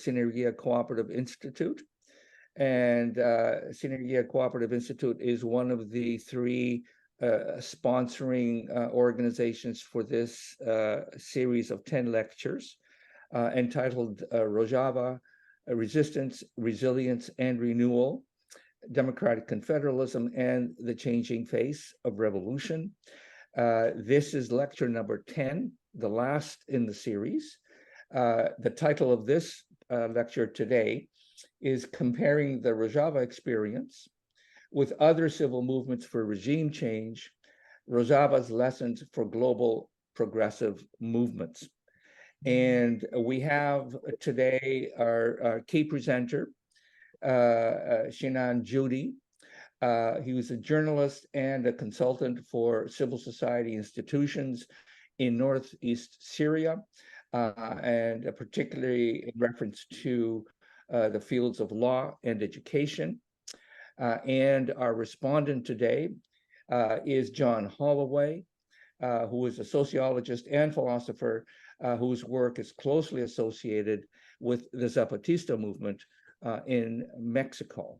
Synergia Cooperative Institute. And Synergia Cooperative Institute is one of the three sponsoring organizations for this series of 10 lectures entitled Rojava, Resistance, Resilience, and Renewal, Democratic Confederalism, and the Changing Face of Revolution. This is lecture number 10, the last in the series. The title of this lecture today is Comparing the Rojava Experience with Other Civil Movements for Regime Change, Rojava's Lessons for Global Progressive Movements. And we have today our key presenter, Sinan Joudi. He was a journalist and a consultant for civil society institutions in Northeast Syria, and particularly in reference to the fields of law and education. And our respondent today is John Holloway, who is a sociologist and philosopher whose work is closely associated with the Zapatista movement in Mexico.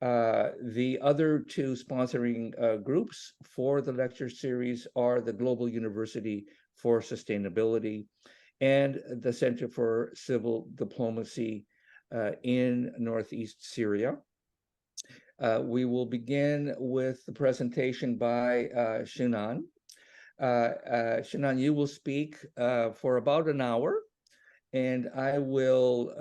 The other two sponsoring groups for the lecture series are the Global University for Sustainability and the Center for Civil Diplomacy in Northeast Syria. We will begin with the presentation by Sinan. Sinan, you will speak for about an hour, and I will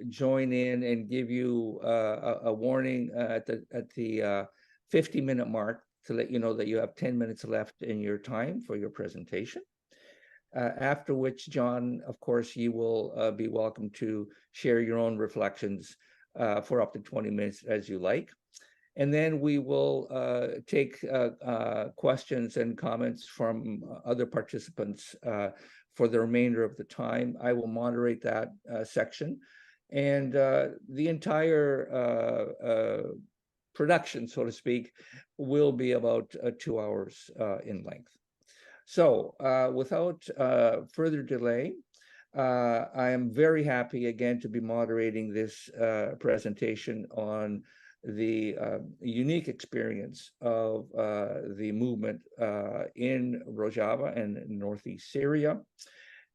join in and give you a warning at the 50-minute mark to let you know that you have 10 minutes left in your time for your presentation. After which, John, of course, you will be welcome to share your own reflections for up to 20 minutes as you like. And then we will take questions and comments from other participants for the remainder of the time. I will moderate that section. And the entire production, so to speak, will be about 2 hours in length. So without further delay, I am very happy again to be moderating this presentation on the unique experience of the movement in Rojava and Northeast Syria.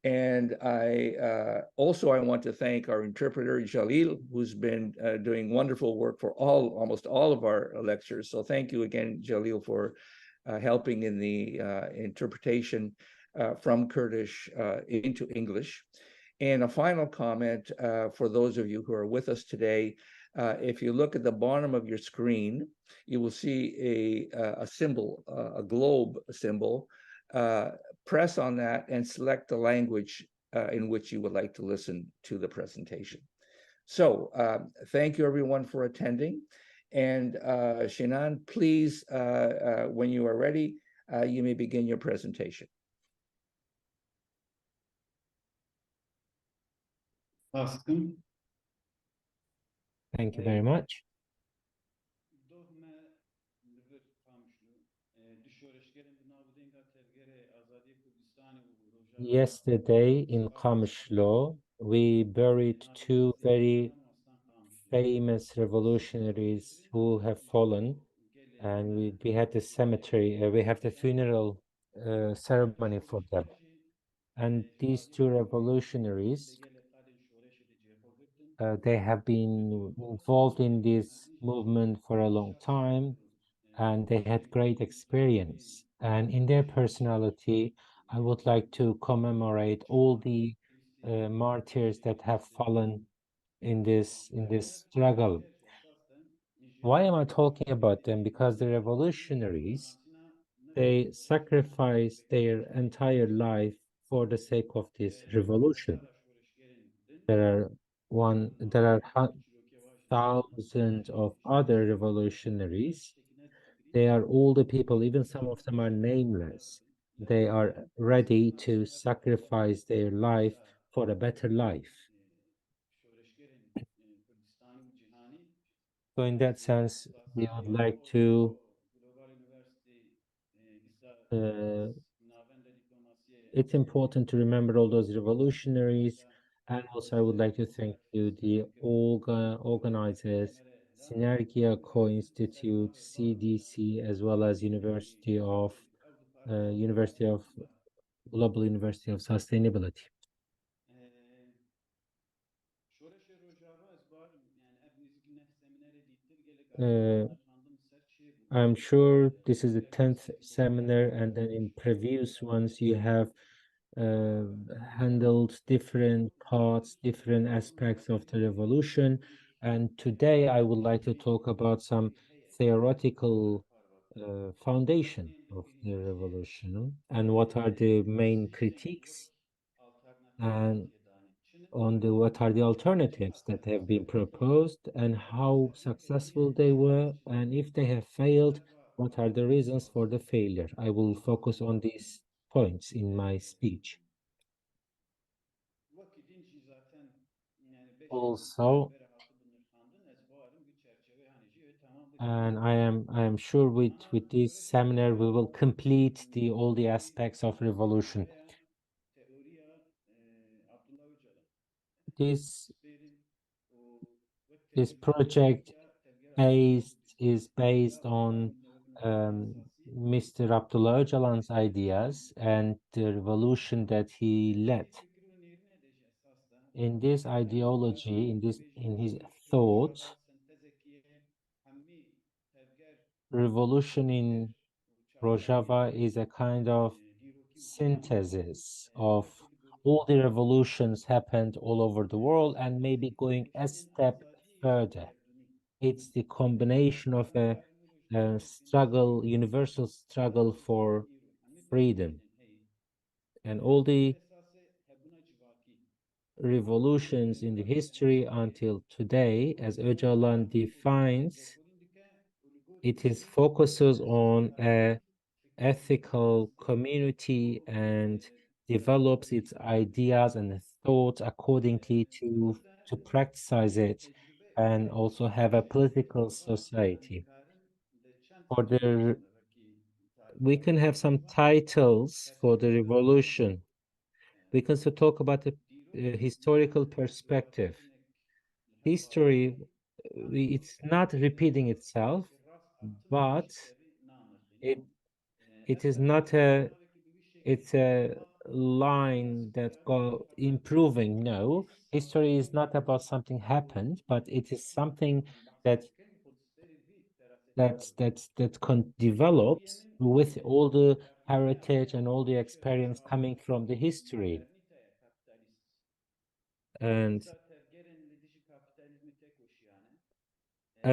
And I want to thank our interpreter, Jalil, who's been doing wonderful work for almost all of our lectures. So thank you again, Jalil, for helping in the interpretation from Kurdish into English. And a final comment for those of you who are with us today. If you look at the bottom of your screen, you will see a symbol, a globe symbol. Press on that and select the language in which you would like to listen to the presentation. So thank you everyone for attending. And Sinan, please, when you are ready, you may begin your presentation. Baskın. Thank you very much. Yesterday in Kamishlo, we buried two very famous revolutionaries who have fallen, and we had the cemetery, we have the funeral ceremony for them. And these two revolutionaries, they have been involved in this movement for a long time, and they had great experience. And in their personality, I would like to commemorate all the martyrs that have fallen in this struggle. Why am I talking about them? Because the revolutionaries, they sacrificed their entire life for the sake of this revolution. There are thousands of other revolutionaries. They are all the people, even some of them are nameless. They are ready to sacrifice their life for a better life. So in that sense, we would like to it's important to remember all those revolutionaries And also, I would like to thank you, the organizers, Synergia Co-Institute, CDC, as well as University of Global University of Sustainability. شورش روجاوا از بارم yani ev nizikine seminere dittir gelek Uh, handım serçe bu. I'm sure this is the 10th seminar, and then in previous ones you have handled different parts, different aspects of the revolution. And today I would like to talk about some theoretical foundation of the revolution and what are the main critiques and on the what are the alternatives that have been proposed and how successful they were, and if they have failed, what are the reasons for the failure. I will focus on these points in my speech. Vakidinci zaten yani 5 Also, beraatı bunlar kandın ez varım bir çerçeve hani jiyo tamam and I am sure with this seminar we will complete all the aspects of revolution. teoriya Abdullah Öcalan. This Sperim o this project is based on Mr. Abdullah Öcalan's ideas and the revolution that he led. In this ideology, in his thought, revolution in Rojava is a kind of synthesis of all the revolutions happened all over the world and maybe going a step further. It's the combination of a struggle, universal struggle for freedom. And all the revolutions in the history until today, as Öcalan defines, it is focuses on a ethical community and develops its ideas and thoughts accordingly to practice it and also have a political society. For the we can have some titles for the revolution. We can also talk about the historical perspective. History, it's not repeating itself, but it is not it's a line that go improving. No, history is not about something happened, but it is something that develops with all the heritage and all the experience coming from the history. And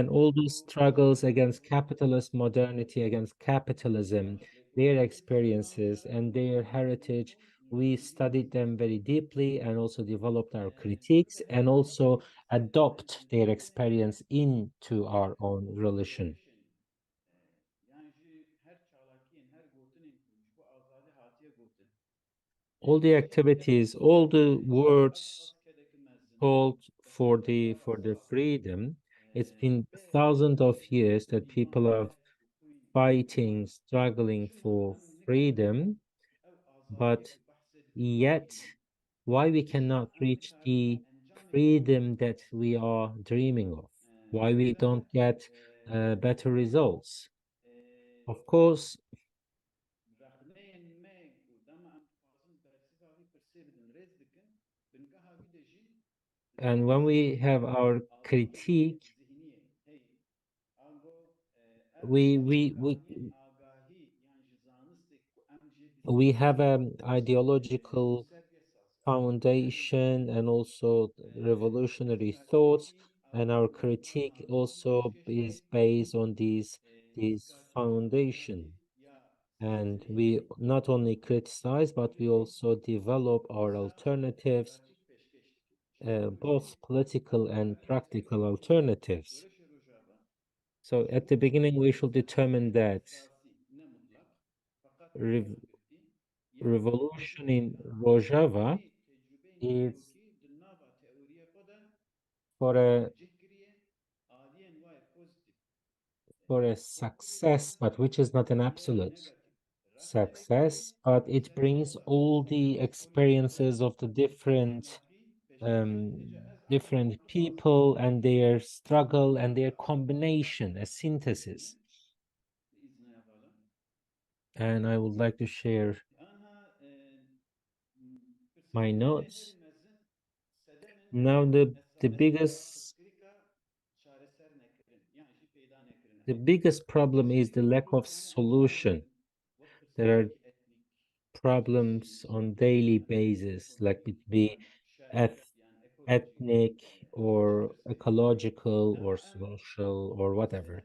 all those struggles against capitalist modernity, against capitalism, their experiences and their heritage, we studied them very deeply and also developed our critiques and also adopt their experience into our own religion. All the activities, all the words called for the freedom, it's been thousands of years that people are fighting, struggling for freedom, but yet why we cannot reach the freedom that we are dreaming of? Why we don't get better results? Of course, and when we have our critique, we have an ideological foundation and also revolutionary thoughts, and our critique also is based on these foundation. And we not only criticize, but we also develop our alternatives, both political and practical alternatives. So at the beginning, we should determine that revolution in Rojava is for a success, but which is not an absolute success, but it brings all the experiences of the different different people and their struggle and their combination, a synthesis. İzni yapalım. And I would like to share Anha my notes. mezin sedemin Now the biggest çareser nekirin. Yani jî peyda nekirin. the biggest problem is the lack of solution. There are problems on daily basis, like it be ethnic or ecological or social or whatever.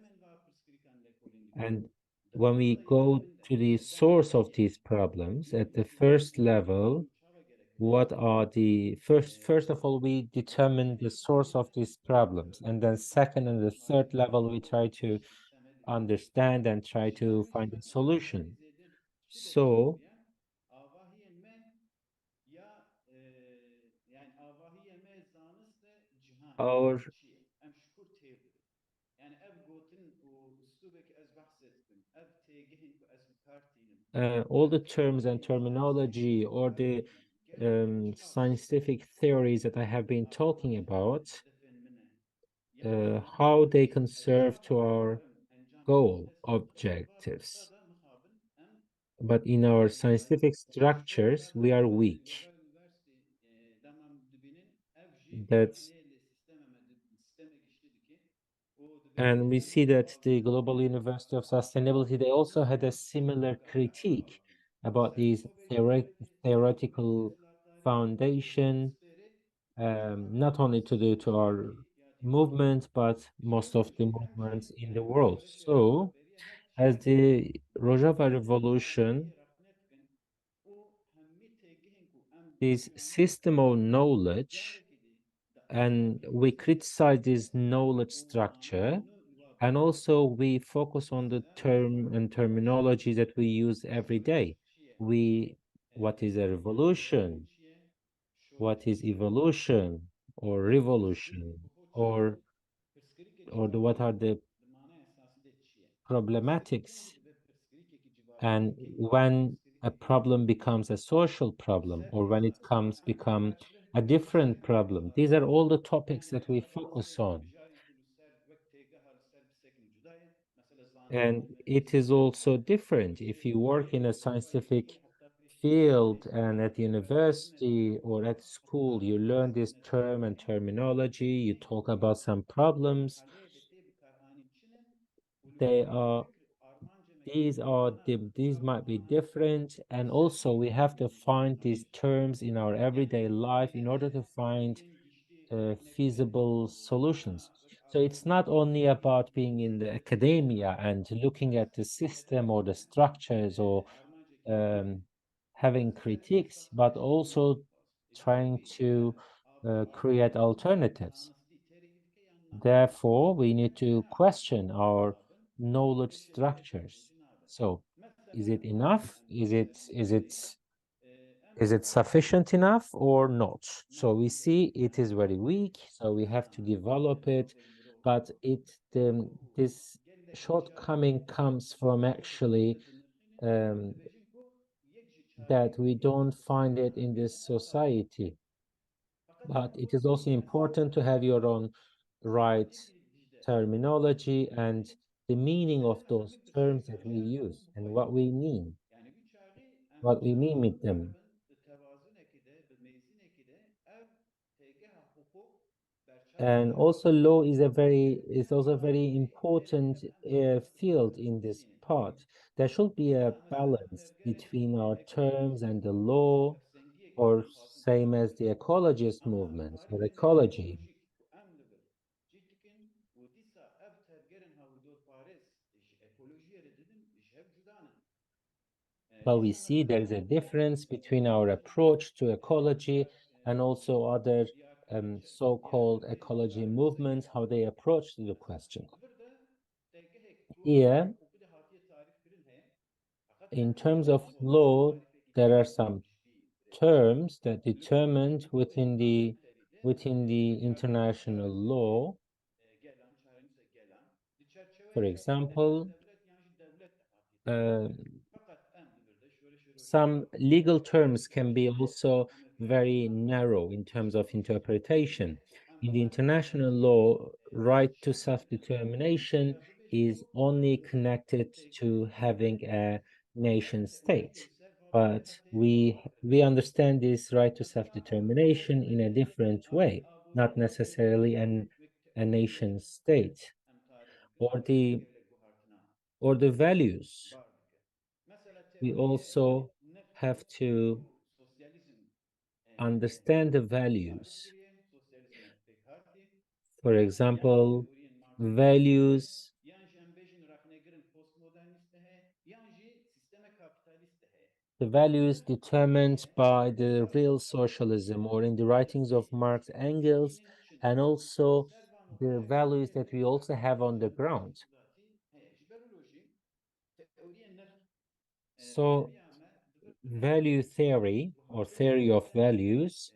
And when we go to the source of these problems at the first level, what are the first of all, we determine the source of these problems, and then second and the third level, we try to understand and try to find a solution. So our all the terms and terminology or the scientific theories that I have been talking about, how they can serve to our goal objectives. But in our scientific structures, we are weak. That's And we see that the Global University of Sustainability, they also had a similar critique about these theoretical foundation, not only to do to our movement, but most of the movements in the world. So, as the Rojava Revolution, this system of knowledge, and we criticize this knowledge structure, and also we focus on the term and terminology that we use every day. What is a revolution? What is evolution or revolution? Or what are the problematics? And when a problem becomes a social problem, or when it become a different problem, these are all the topics that we focus on. And it is also different if you work in a scientific field and at university or at school, you learn this term and terminology, you talk about some problems. These might be different, and also we have to find these terms in our everyday life in order to find feasible solutions. So it's not only about being in the academia and looking at the system or the structures or having critiques, but also trying to create alternatives. Therefore, we need to question our knowledge structures. So, is it enough? Is it sufficient enough or not? So we see it is very weak, so we have to develop it, but this shortcoming comes from actually that we don't find it in this society. But it is also important to have your own right terminology and the meaning of those terms that we use and what we mean with them. And also law is also a very important field in this part. There should be a balance between our terms and the law, or same as the ecologist movements or ecology. But we see there is a difference between our approach to ecology and also other so-called ecology movements, how they approach the question. Here, in terms of law, there are some terms that determined within the international law. For example, some legal terms can be also very narrow in terms of interpretation. In the international law, right to self-determination is only connected to having a nation state. But we understand this right to self-determination in a different way, not necessarily a nation state, or the values. We also have to understand the values. For example, values the values determined by the real socialism, or in the writings of Marx, Engels, and also the values that we also have on the ground. So value theory, or theory of values,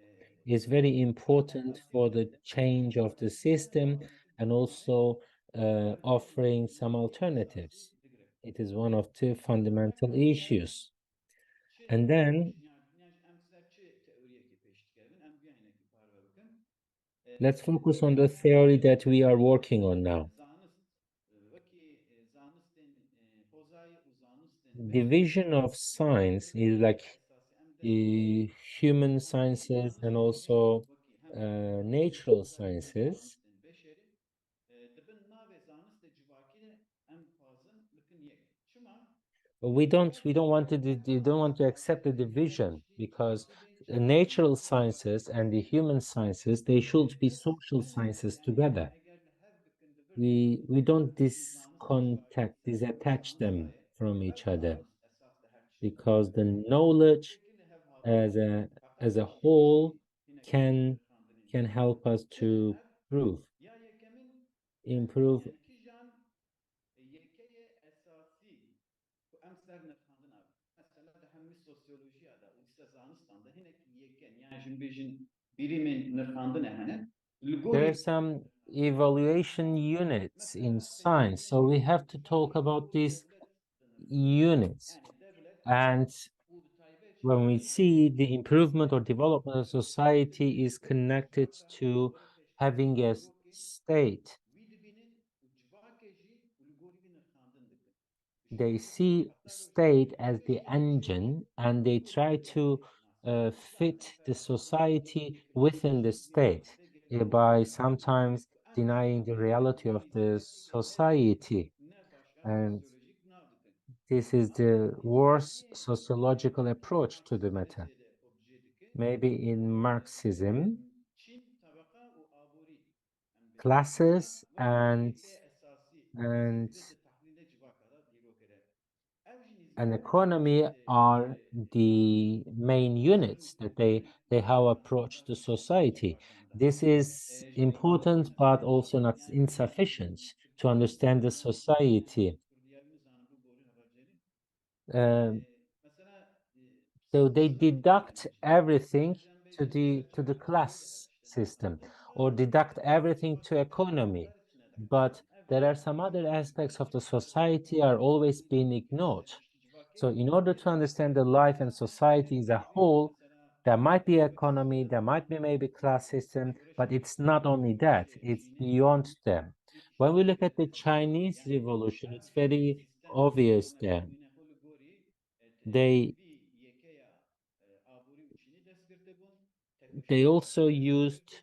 is very important for the change of the system, and also offering some alternatives. It is one of the fundamental issues. And then let's focus on the theory that we are working on now. Division of science is like human sciences and also natural sciences. We don't want to accept the division, because the natural sciences and the human sciences, they should be social sciences together. We don't disattach them from each other, because the knowledge as a whole can help us to improve. There are some evaluation units in science, so we have to talk about these units. And when we see the improvement or development of society is connected to having a state, they see state as the engine, and they try to fit the society within the state by sometimes denying the reality of the society. And this is the worst sociological approach to the matter. Maybe in Marxism, classes and an economy are the main units that they have approached to society. This is important, but also not insufficient to understand the society. So they deduct everything to the class system, or deduct everything to economy, but there are some other aspects of the society are always being ignored. So in order to understand the life and society as a whole, there might be economy, there might be maybe class system, but it's not only that, it's beyond them. When we look at the Chinese Revolution, it's very obvious there. They also used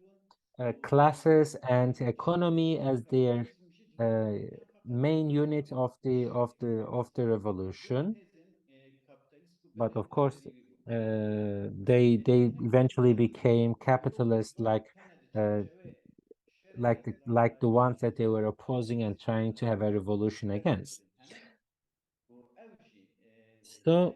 classes and economy as their main unit of the revolution. But of course, they eventually became capitalist, like the ones that they were opposing and trying to have a revolution against. So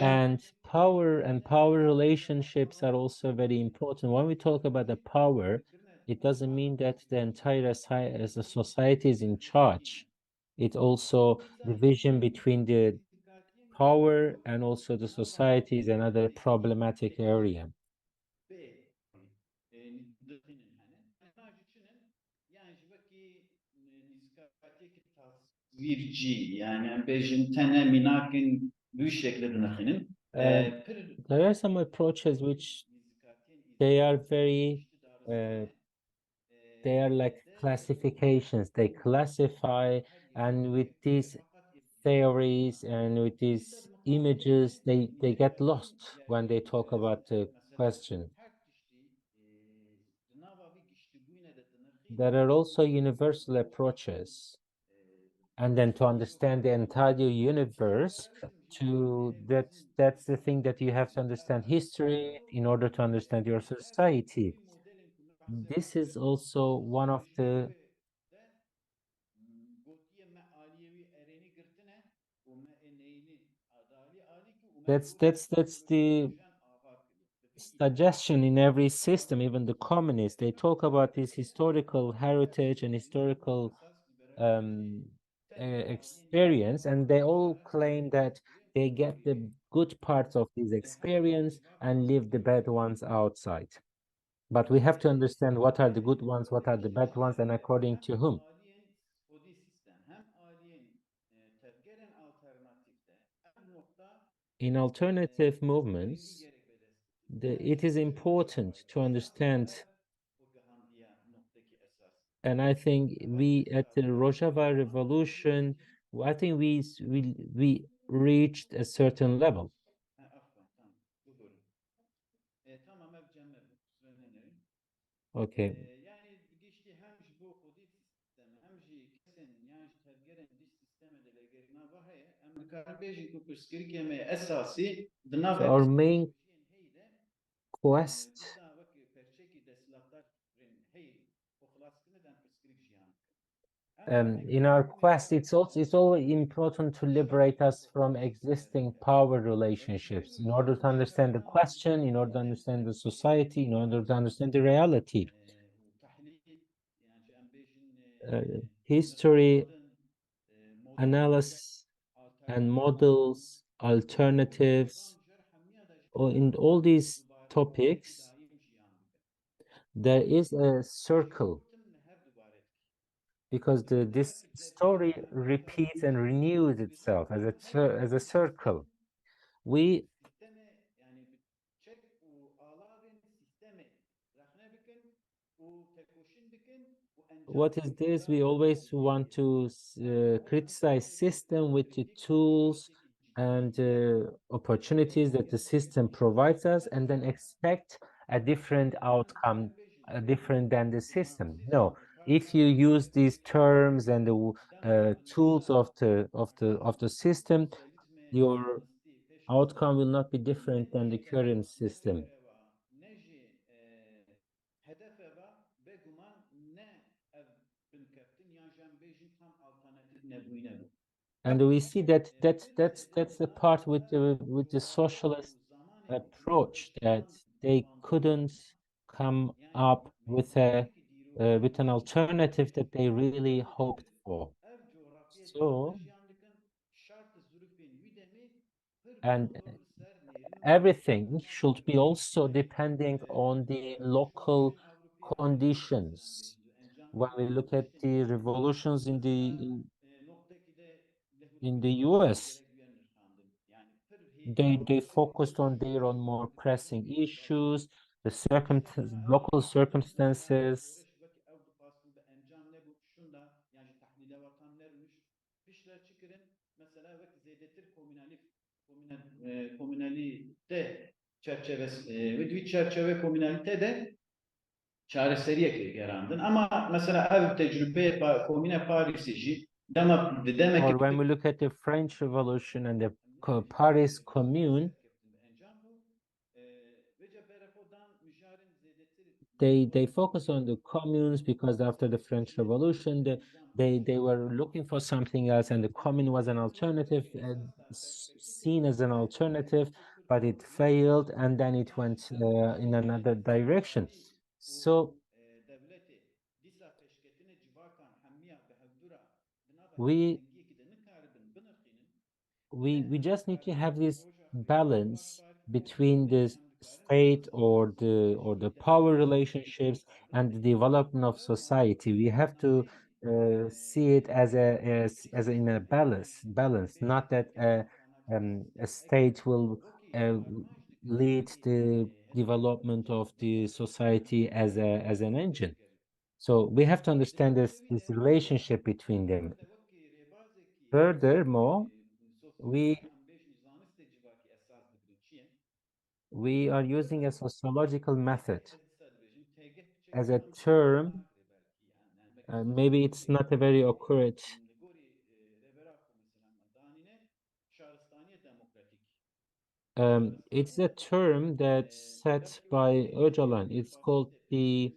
and power relationships are also very important. When we talk about the power, it doesn't mean that the entire society is in charge. It also division between the power and also the society is another problematic area. tasvirci yani bejin tene minakin bu şekilde dınakinin pir There are some approaches which they are very they are like classifications. They classify, and with these theories and with these images, they get lost when they talk about the question. There are also universal approaches, and then to understand the entire universe, that's the thing that you have to understand history in order to understand your society. This is also one of the that's the suggestion in every system, even the communists. They talk about this historical heritage and historical um, experience, and they all claim that they get the good parts of this experience and leave the bad ones outside. But we have to understand what are the good ones, what are the bad ones, and according to whom. In alternative movements, it is important to understand, and I think we at the Rojava revolution, I think we reached a certain level. Okay. Yani geçti hem bu audit sistemi hem kesin yani tevgeren diş sistemi de legerina vahaye Amerikan bejin ku perskiri keme esası dınav So our main heyde quest da vak perçeki deslatlar hey oklaskını den perskiri jiyan. in our quest, it's always important to liberate us from existing power relationships in order to understand the question, in order to understand the society, in order to understand the reality. History, analysis, and models, alternatives, or in all these topics, there is a circle, because this story repeats and renews itself as a circle. We what is this? We always want to criticize system with the tools and opportunities that the system provides us, and then expect a different outcome, different than the system. No, if you use these terms and the tools of the system, your outcome will not be different than the current system. And we see that's the part with the socialist approach, that they couldn't come up with with an alternative that they really hoped for. So, and everything should be also depending on the local conditions. When we look at the revolutions in the US, they focused on their own more pressing issues, the local circumstances. Komünalite çerçevesi ve çerçeve komünalitede çareseriye yarandın. Ama mesela ev tecrübe komüne Paris'i demek Or ki when we look at the French Revolution and the Paris Commune, they focus on the communes because after the French Revolution, they were looking for something else, and the commune was an alternative, seen as an alternative, but it failed, and then it went in another direction. So we we just need to have this balance between the state or the power relationships and the development of society. We have to see it as in a balance, not that a state will lead the development of the society as an engine. So we have to understand this relationship between them. Furthermore, we are using a sociological method as a term. Maybe it's not a very accurate. It's a term that's set by Öcalan. It's called the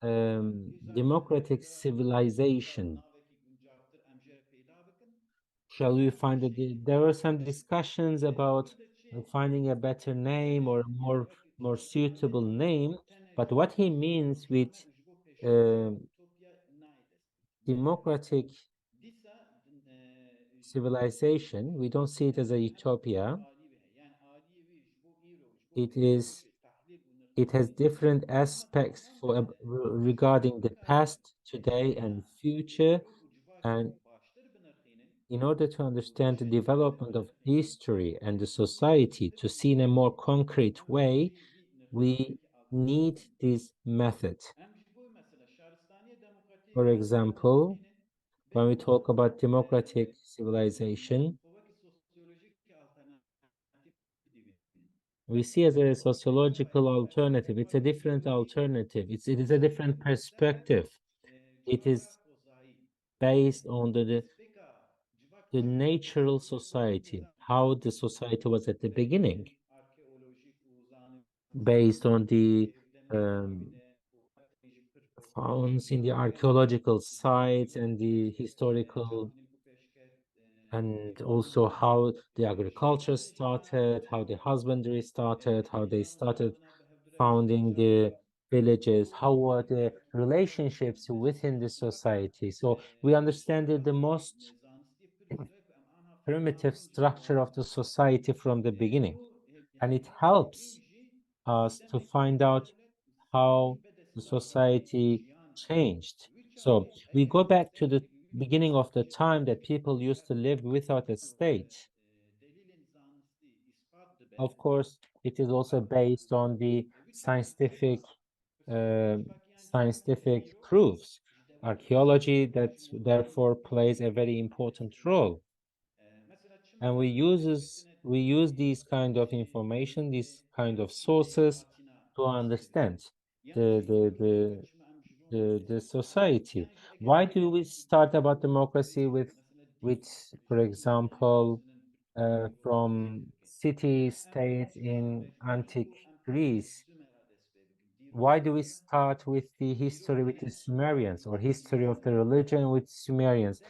democratic civilization. Shall we find it? There were some discussions about finding a better name or more suitable name, but what he means with uh, democratic civilization, we don't see it as a utopia. It has different aspects regarding the past, today, and future. And in order to understand the development of history and the society to see in a more concrete way, we need this method. For example, when we talk about democratic civilization, we see as a sociological alternative. It's a different alternative. It is a different perspective. It is based on the natural society, how the society was at the beginning, based on the founds in the archaeological sites and the historical, and also how the agriculture started, how the husbandry started, how they started founding the villages, how were the relationships within the society. So we understand that the most primitive structure of the society from the beginning, and it helps us to find out how the society changed. So we go back to the beginning of the time that people used to live without a state. Of course, it is also based on the uh, scientific proofs. Archaeology that therefore plays a very important role. And we use these kind of information, these kind of sources to understand the the the the society. Why do we start about democracy with for example from city states in antique Greece? Why do we start with the history with the Sumerians, or history of the religion with Sumerians?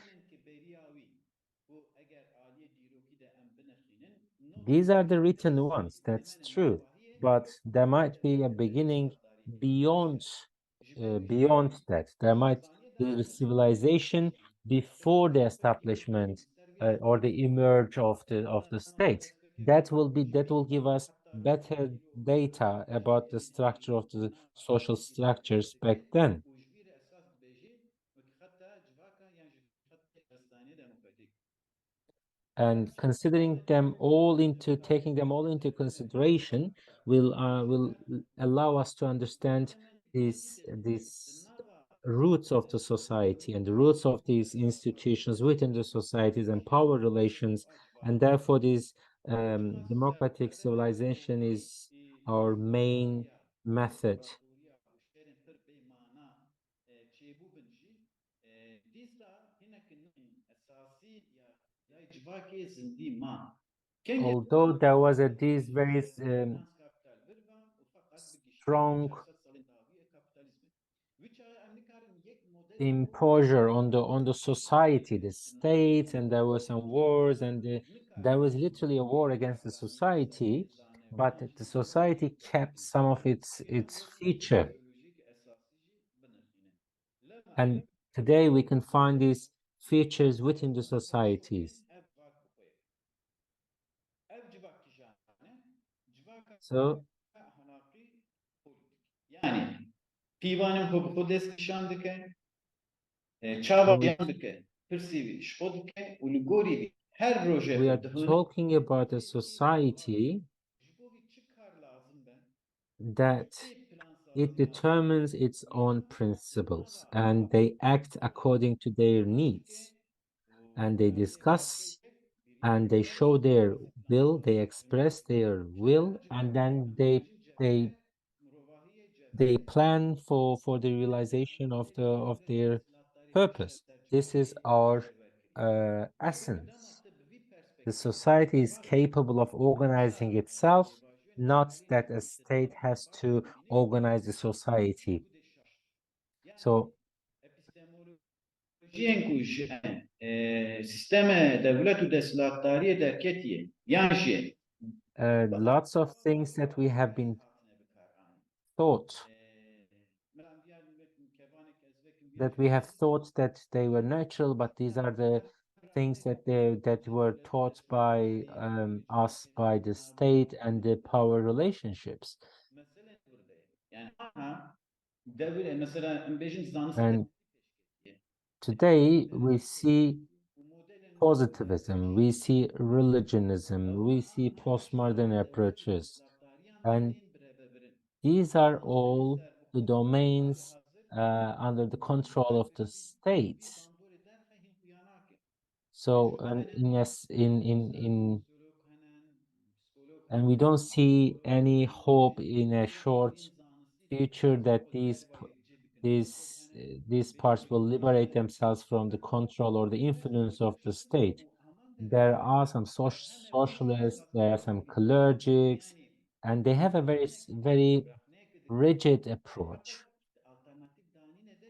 These are the written ones, that's true, but there might be a beginning beyond beyond that. There might be a civilization before the establishment or the emerge of the state. That will give us better data about the structure of the social structures back then. And considering them all into taking them all into consideration will allow us to understand these roots of the society and the roots of these institutions within the societies and power relations, and therefore this democratic civilization is our main method. Although there was this very strong imposure on the society, the state, and there were some wars, and there was literally a war against the society, but the society kept some of its feature. And today we can find these features within the societies. So Yani پیوان خود خود است نشان دکه çava we, dike persivi şkodike uligori her we are roje dıhın talking about a society jibovi çıkar lazım ben that plan it sağlaması determines its own principles and they act according to their needs and they discuss and they show their will, they express their will, and then they they plan for the realization of their purpose. This is our essence. The society is capable of organizing itself, not that a state has to organize the society. So sisteme devletu deslatariye derketiye yani lots of things that we have been taught that they were natural, but these are the things that were taught by us by the state and the power relationships. And today we see positivism, we see religionism, we see postmodern approaches, and these are all the domains under the control of the state. So, and we don't see any hope in a short future that these parts will liberate themselves from the control or the influence of the state. There are some socialists, there are some clerics, and they have a very rigid approach.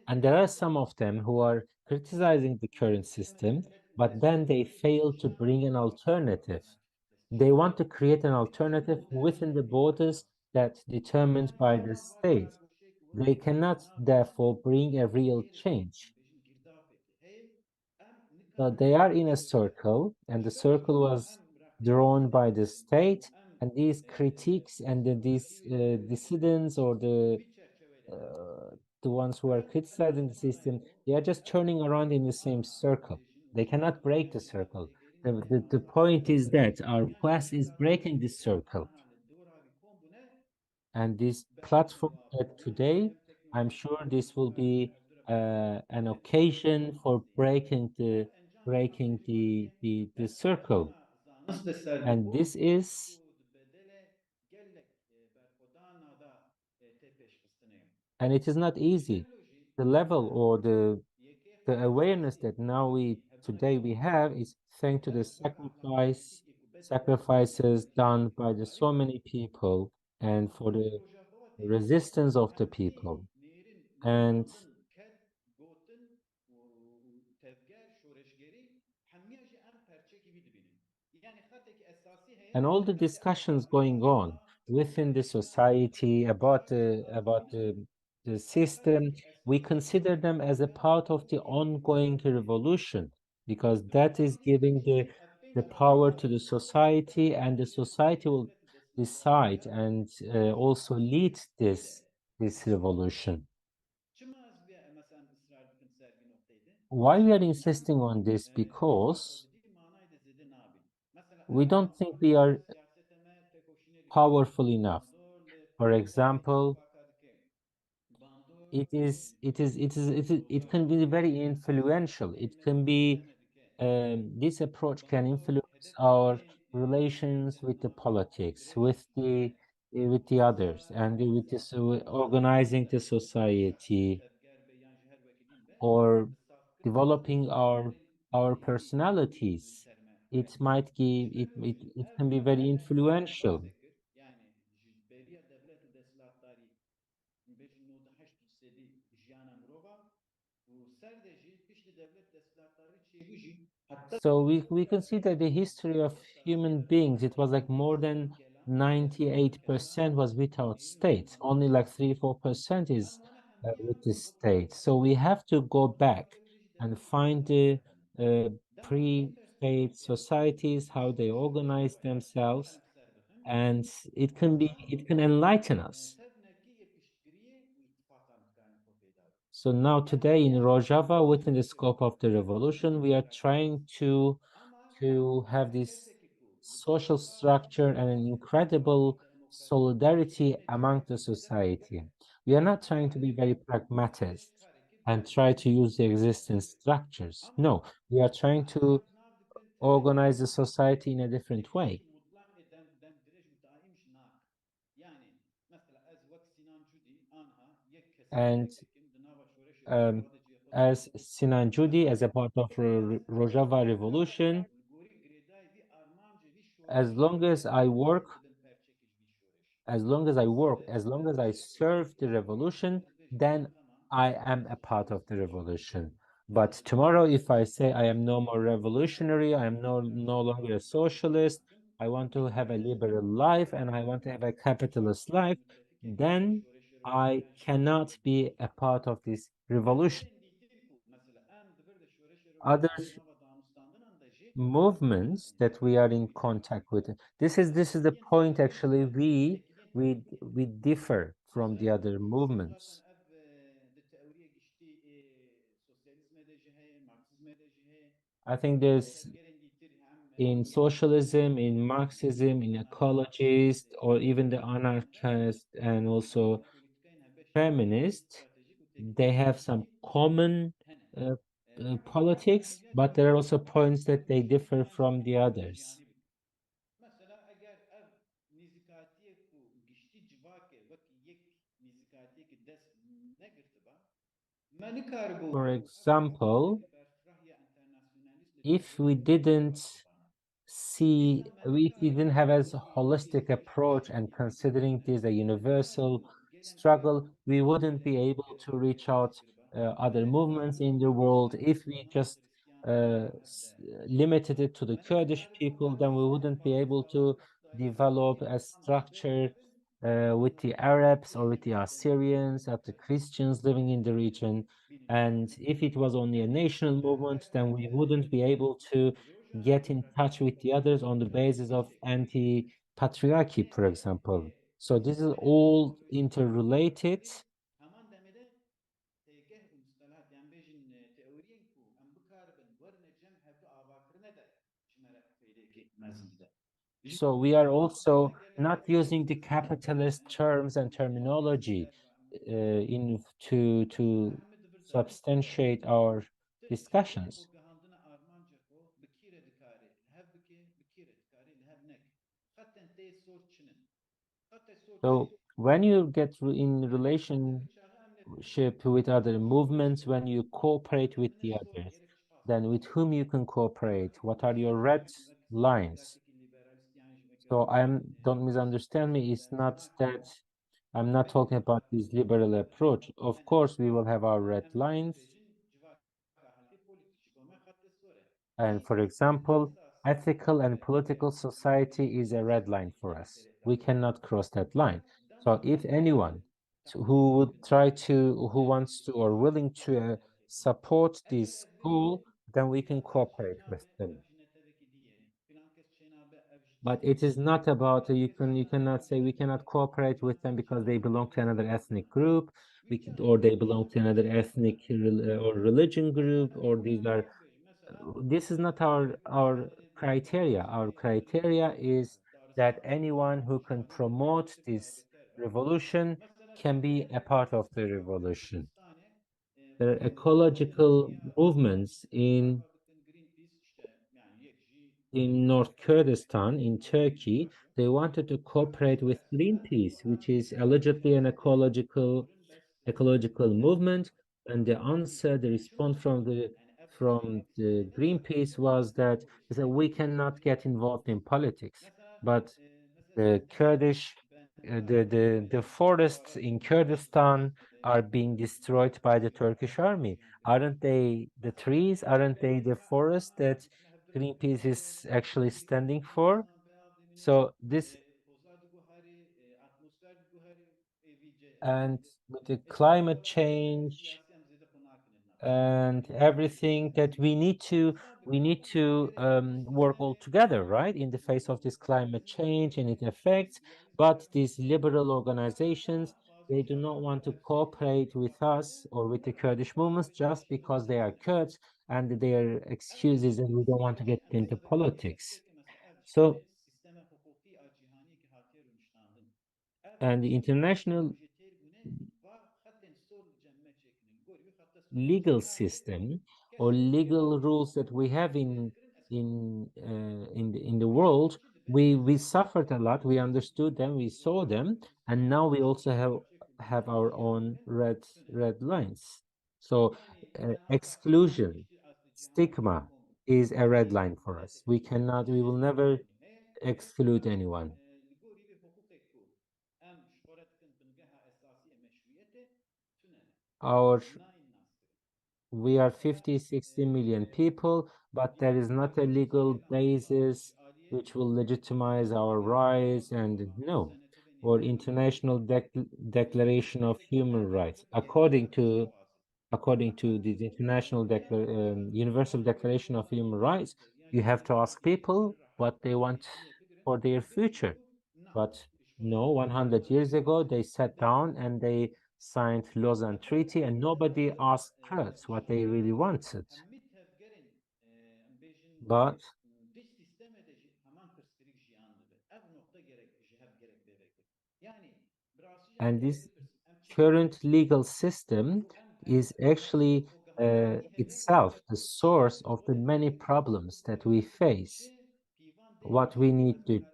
And there are some of them who are criticizing the current system, but then they fail to bring an alternative. They want to create an alternative within the borders that's determined by the state. They cannot, therefore, bring a real change. So they are in a circle, and the circle was drawn by the state, and these critiques and these dissidents or the ones who are criticizing the system, they are just turning around in the same circle. They cannot break the circle. The point is that our quest is breaking this circle. And this platform that today, I'm sure this will be an occasion for breaking the circle. And this is and it is not easy. The level or the awareness that today we have is thanks to the sacrifices done by so many people and for the resistance of the people. And all the discussions going on within the society about the system, we consider them as a part of the ongoing revolution because that is giving the power to the society, and the society will decide and also lead this revolution. Why we are insisting on this? Because we don't think we are powerful enough. For example, it can be very influential. It can be this approach can influence our relations with the politics, with the others, and with this organizing the society or developing our personalities. It might give it can be very influential. So we can see that the history of human beings, it was like more than 98% was without state. Only like 3-4% is with the state. So we have to go back and find the pre-state societies, how they organize themselves, and it can enlighten us. So now today in Rojava, within the scope of the revolution, we are trying to have this social structure and an incredible solidarity among the society. We are not trying to be very pragmatist and try to use the existing structures. No, we are trying to organize the society in a different way. And as Sinan Joudi, as a part of Rojava Revolution, as long as I work, as long as I serve the revolution, then I am a part of the revolution. But tomorrow, if I say I am no more revolutionary, I am no longer a socialist, I want to have a liberal life and I want to have a capitalist life, then I cannot be a part of this revolution. Other movements that we are in contact with, this is the point actually we differ from the other movements. I think there's in socialism, in Marxism, in ecologist, or even the anarchist and also feminist, they have some common uh, politics, but there are also points that they differ from the others. For example, if we didn't if we didn't have as a holistic approach and considering it is a universal struggle, we wouldn't be able to reach out other movements in the world. If we just uh, limited it to the Kurdish people, then we wouldn't be able to develop a structure with the Arabs or with the Assyrians or the Christians living in the region. And if it was only a national movement, then we wouldn't be able to get in touch with the others on the basis of anti-patriarchy, for example. So this is all interrelated. So we are also not using the capitalist terms and terminology in to substantiate our discussions. So when you get in relationship with other movements, when you cooperate with the others, then with whom you can cooperate? What are your red lines? So don't misunderstand me. It's not that I'm not talking about this liberal approach. Of course, we will have our red lines. And for example, ethical and political society is a red line for us. We cannot cross that line. So if anyone who would who wants to or willing to support this goal, then we can cooperate with them. But it is not about you cannot say we cannot cooperate with them because they belong to another ethnic group, or they belong to another ethnic or religion group, or this is not our criteria. Our criteria is that anyone who can promote this revolution can be a part of the revolution. There are ecological movements in North Kurdistan, in Turkey. They wanted to cooperate with Greenpeace, which is allegedly an ecological movement. And the answer, the response from the Greenpeace was that they said, we cannot get involved in politics. But the Kurdish, the forests in Kurdistan are being destroyed by the Turkish army. Aren't they the trees? Aren't they the forest that Greenpeace is actually standing for? So this, and with the climate change and everything that we need to work all together, right, in the face of this climate change and its effects. But these liberal organizations, They do not want to cooperate with us or with the Kurdish movements just because they are Kurds, and their excuse is that we don't want to get into politics. So, and the international legal system or legal rules that we have in the world, we suffered a lot. We understood them, we saw them, and now we also have our own red lines. So exclusion, stigma is a red line for us. We will never exclude anyone. Our We are 50, 60 million people, but there is not a legal basis which will legitimize our rights, and no, or international declaration of human rights. According to the Universal Declaration of Human Rights, you have to ask people what they want for their future. But no, 100 years ago, they sat down and they signed Lausanne Treaty, and nobody asked Kurds what they really wanted. But and this current legal system is actually itself the source of the many problems that we face. What we need to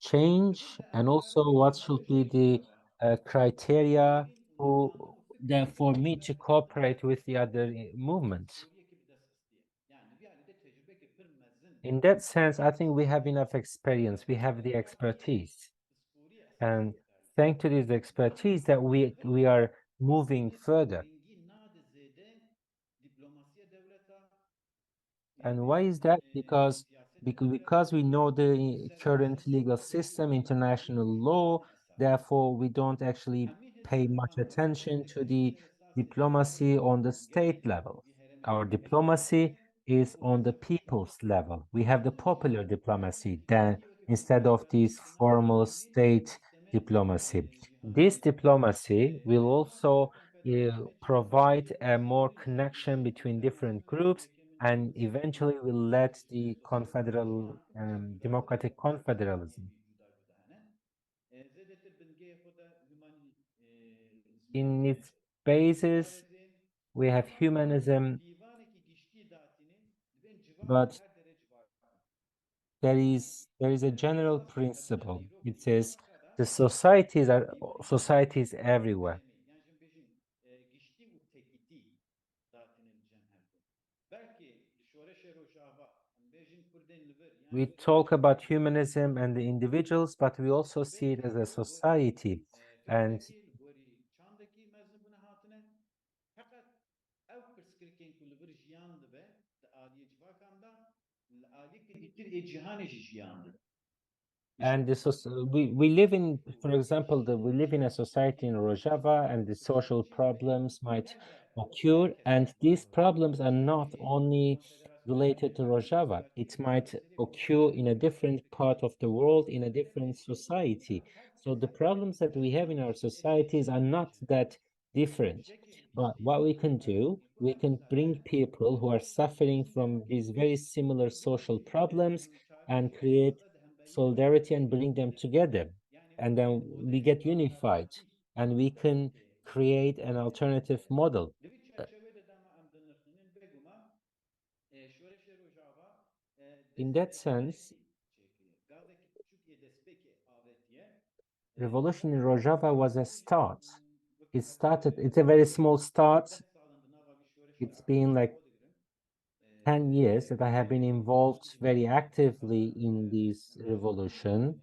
change, and also what should be the criteria for me to cooperate with the other movements. In that sense, I think we have enough experience, we have the expertise, and thanks to this expertise that we are moving further. And why is that? Because we know the current legal system, international law, therefore we don't actually pay much attention to the diplomacy on the state level. Our diplomacy is on the people's level. We have the popular diplomacy then instead of this formal state diplomacy. This diplomacy will also provide a more connection between different groups, and eventually will lead the democratic confederalism. In its basis, we have humanism, but there is a general principle. It says the societies are societies everywhere. We talk about humanism and the individuals, but we also see it as a society. And we live in, for example, we live in a society in Rojava, and the social problems might occur, and these problems are not only related to Rojava. It might occur in a different part of the world, in a different society. So the problems that we have in our societies are not that different. But what we can do, we can bring people who are suffering from these very similar social problems and create solidarity and bring them together, and then we get unified and we can create an alternative model. In that sense, revolution in Rojava was a start. It's a very small start. It's been like 10 years that I have been involved very actively in this revolution,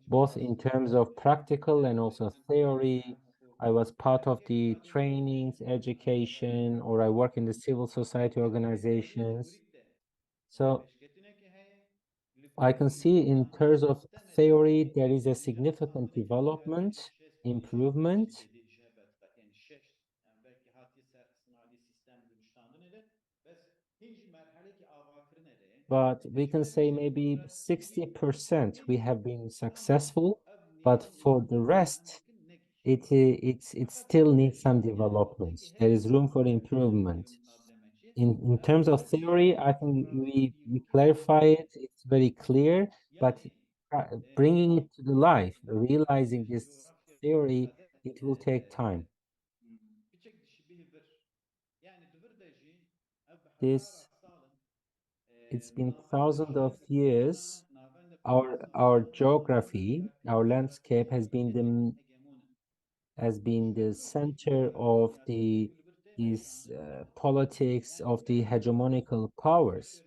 both in terms of practical and also theory. I was part of the trainings, education, or I work in the civil society organizations. So I can see in terms of theory, there is a significant development, improvement. But we can say maybe 60% we have been successful, but for the rest, it still needs some developments. There is room for improvement. In terms of theory, I think we clarify it. It's very clear, but bringing it to the life, realizing this theory, it will take time. This It's been thousands of years. Our geography, our landscape has been the center of these politics of the hegemonical powers.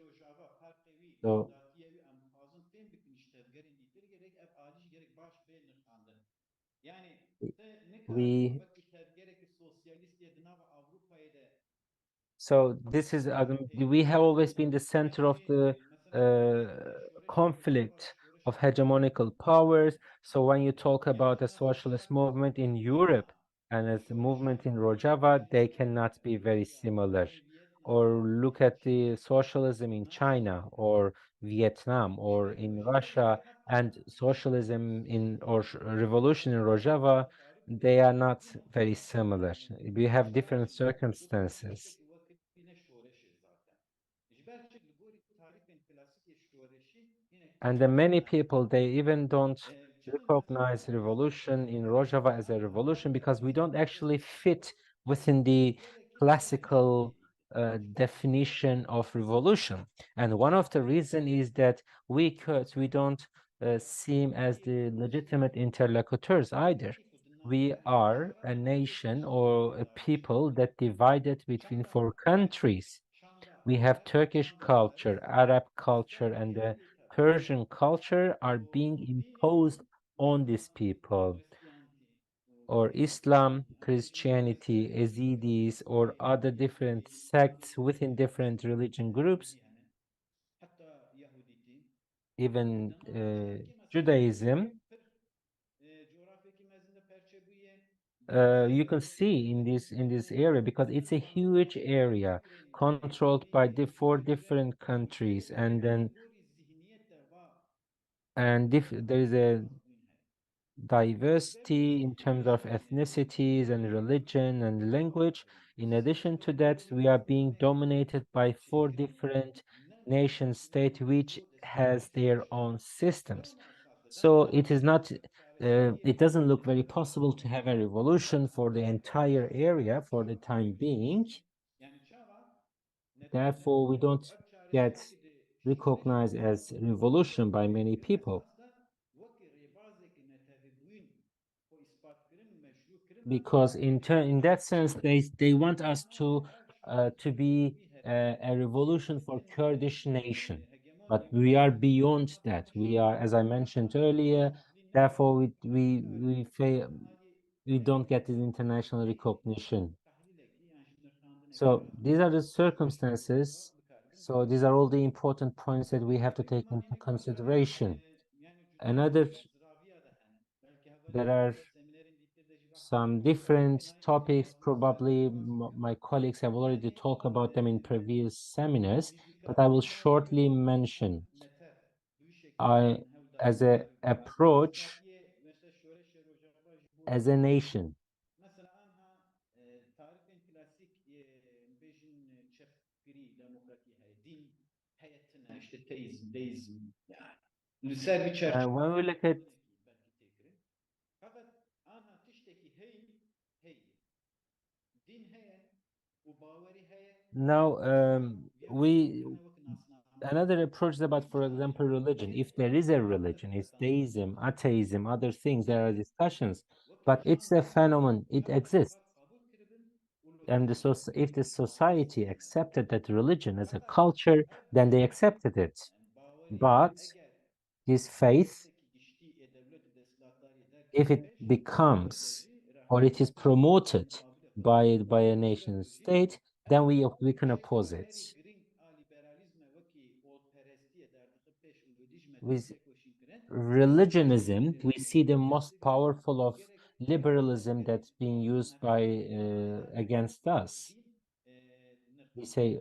So we So this is we have always been the center of the conflict of hegemonical powers. So when you talk about a socialist movement in Europe and as the movement in Rojava, they cannot be very similar. Or look at the socialism in China or Vietnam or in Russia and socialism in or revolution in Rojava, they are not very similar. We have different circumstances. And then many people, they even don't recognize revolution in Rojava as a revolution because we don't actually fit within the classical definition of revolution. And one of the reason is that we don't seem as the legitimate interlocutors either. We are a nation or a people that divided between four countries. We have Turkish culture, Arab culture, and the Persian culture are being imposed on these people, or Islam, Christianity, Yazidis, or other different sects within different religion groups, even Judaism. You can see in this area because it's a huge area controlled by the four different countries, and then there is a diversity in terms of ethnicities and religion and language. In addition to that, we are being dominated by four different nation states which has their own systems. So it is not, it doesn't look very possible to have a revolution for the entire area for the time being. Therefore, we don't get recognized as revolution by many people. Because in that sense they want us to be a revolution for Kurdish nation, but we are beyond that. We are, as I mentioned earlier, therefore we don't get the international recognition. So these are the circumstances. So these are all the important points that we have to take into consideration. Another, there are some different topics. Probably my colleagues have already talked about them in previous seminars, but I will shortly mention. As a approach as a nation. When we look at now, another approach is about, for example, religion. If there is a religion, it's deism, atheism, other things. There are discussions, but it's a phenomenon. It exists, and if the society accepted that religion as a culture, then they accepted it. But this faith, if it becomes or it is promoted by a nation state, then we can oppose it. With religionism, we see the most powerful of liberalism that's being used by against us. We say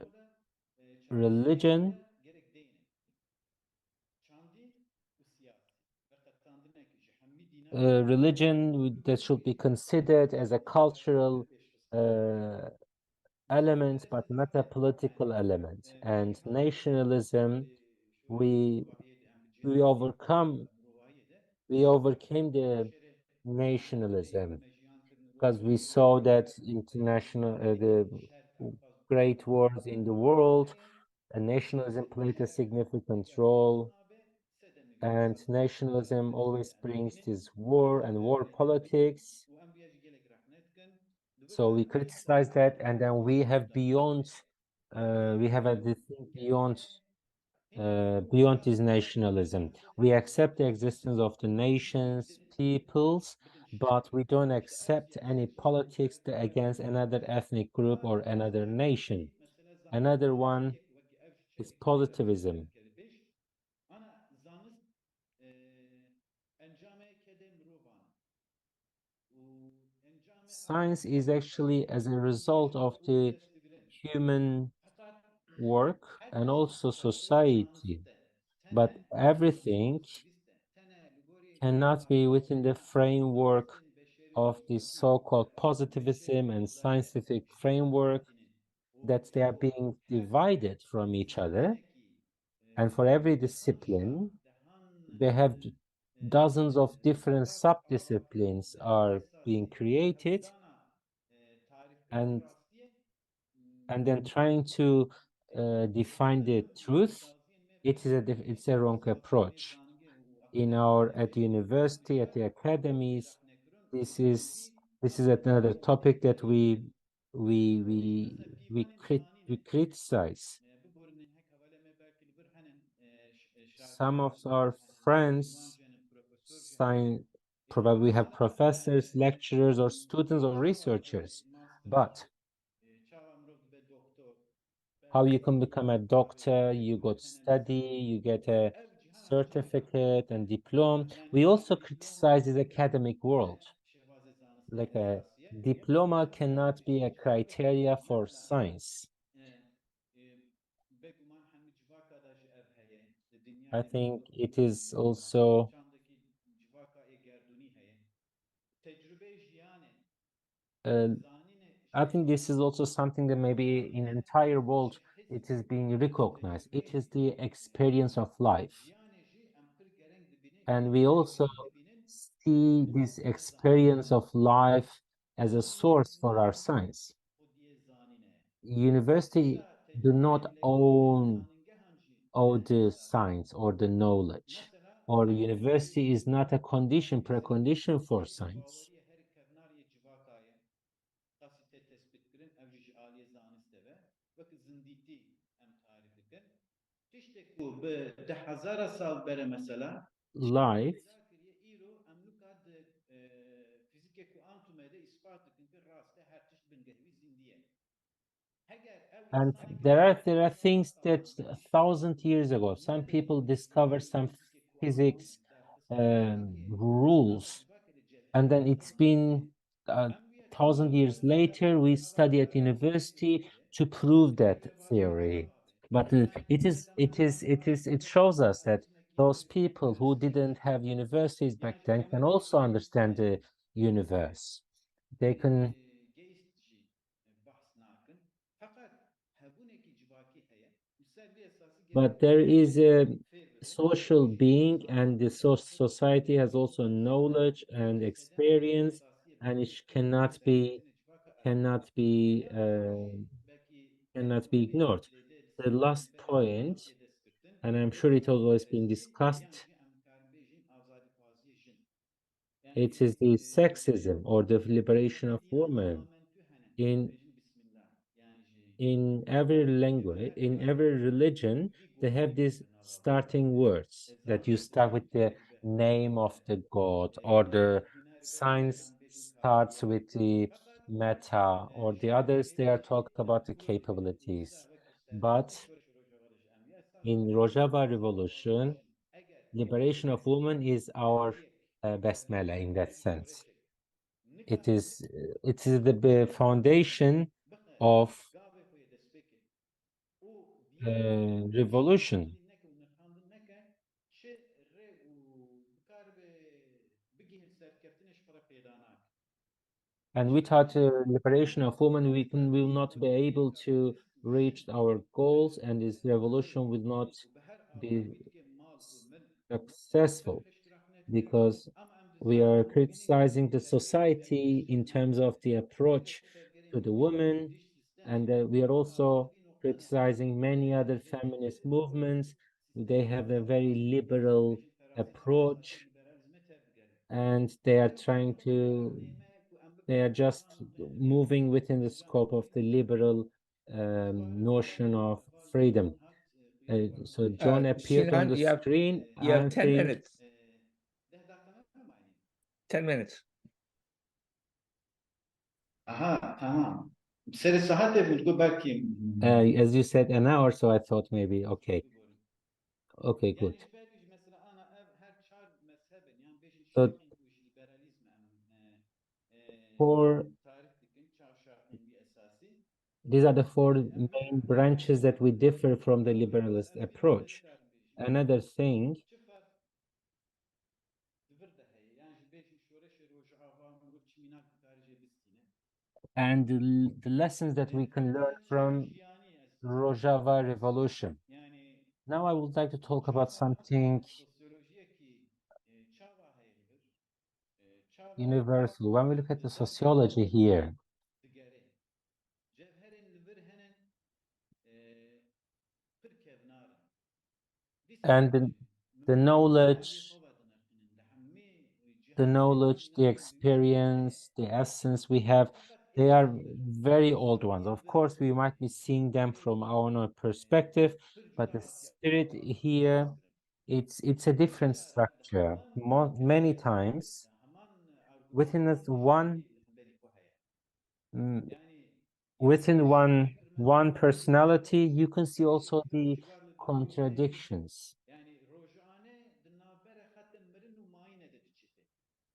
religion religion that should be considered as a cultural element, but not a political element. And nationalism, we we overcome we overcame the nationalism because we saw that international the great wars in the world, and nationalism played a significant role. And nationalism always brings this war and war politics. So we criticize that, and then we have beyond, we have a this thing beyond this nationalism. We accept the existence of the nations, peoples, but we don't accept any politics against another ethnic group or another nation. Another one is positivism. Science is actually as a result of the human work and also society, but everything cannot be within the framework of this so-called positivism and scientific framework, that they are being divided from each other. And for every discipline, they have dozens of different sub-disciplines are being created, and then trying to define the truth. It's a wrong approach. At the university, at the academies, this is another topic that we criticize. Some of our friends probably have professors, lecturers, or students or researchers, but how you can become a doctor, you go to study, you get a certificate and diploma. We also criticize the academic world. Like a diploma cannot be a criteria for science. I think it is also I think this is also something that maybe in entire world it is being recognized. It is the experience of life. And we also see this experience of life as a source for our science. University do not own all the science or the knowledge, or university is not a precondition for science. Life and there are things that 1,000 years ago some people discovered some physics rules, and then it's been 1,000 years later we study at university to prove that theory. But it shows us that those people who didn't have universities back then can also understand the universe. They can. But there is a social being, and the society has also knowledge and experience, and it cannot be ignored. The last point, and I'm sure it has always been discussed, it is the sexism or the liberation of women. In every language, in every religion, they have these starting words that you start with the name of the god, or the science starts with the meta, or the others they are talking about the capabilities. But in Rojava revolution, liberation of women is our basmala in that sense. It is the foundation of revolution. And without the liberation of women, we will not be able to reach our goals, and this revolution will not be successful, because we are criticizing the society in terms of the approach to the women, and we are also criticizing many other feminist movements. They have a very liberal approach, and they are just moving within the scope of the liberal notion of freedom. So John appeared on Sinan, the screen. you have I 10 think minutes. 10 minutes. Aha, tamam. سر ساعت بتقول باكي as you said an hour, so I thought maybe okay. Okay, good. Yani belki mesela ana her çar mezhebin yani beşin So şartın bu iş liberalizm for tarih dikin çar şartın bir esası. these are the four Em main her branches that we differ from the Rojava liberalist mesela approach. dikarim beşin. Another thing, Çıfar dıvır da heye yani beşin şoreşe Rojava muruk çiminak dikarice bistine. and the lessons that we can learn from Rojava Revolution. Yani Now I would like to talk about something sosyolojiye ki çava heylidir. universal. When we look at the sociology here, Digere. Cevherin livir henen pir kevnarin. and the knowledge, the experience, the essence we have, they are very old ones. Of course, we might be seeing them from our own perspective, but the spirit here, it's a different structure. Many times, within us mm, within one personality, you can see also the contradictions.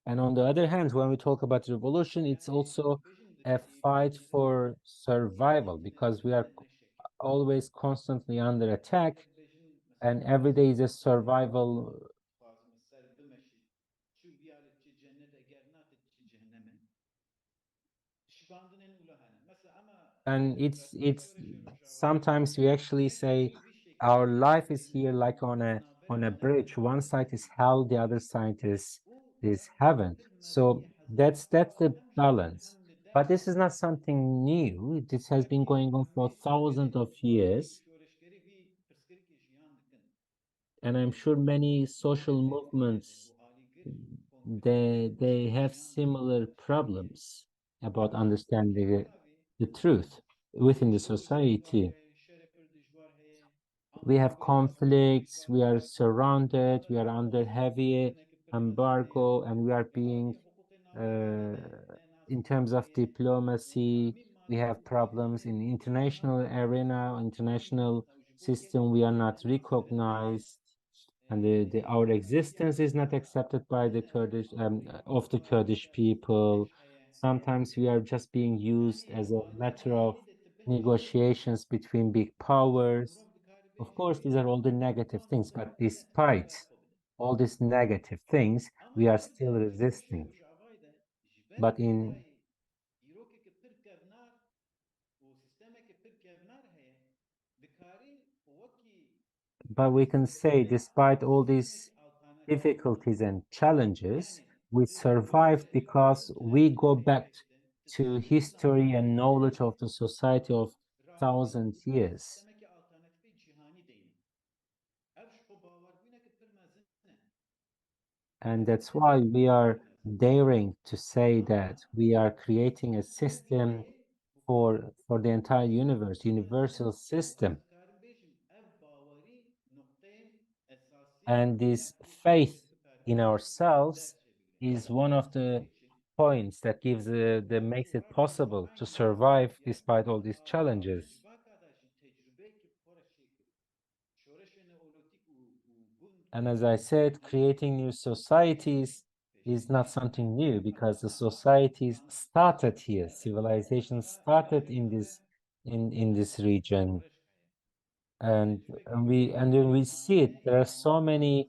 And on the other hand, when we talk about revolution, it's also a fight for survival, because we are always constantly under attack, and every day is a survival. And it's sometimes we actually say our life is here like on a bridge. One side is hell, the other side is heaven. So that's the balance. But this is not something new. This has been going on for thousands of years. And I'm sure many social movements, they have similar problems about understanding the truth within the society. We have conflicts, we are surrounded, we are under heavy embargo, and we are being, in terms of diplomacy, we have problems in the international arena, international system, we are not recognized, and our existence is not accepted by the Kurdish of the Kurdish people. Sometimes we are just being used as a matter of negotiations between big powers. Of course, these are all the negative things, but despite all these negative things, we are still resisting. But we can say, despite all these difficulties and challenges, we survived because we go back to history and knowledge of the society of thousand years. And that's why we are daring to say that we are creating a system for the entire universe, universal system. And this faith in ourselves is one of the points that makes it possible to survive despite all these challenges. And as I said, creating new societies is not something new, because the societies started here, civilization started in this region. And when we see it, there are so many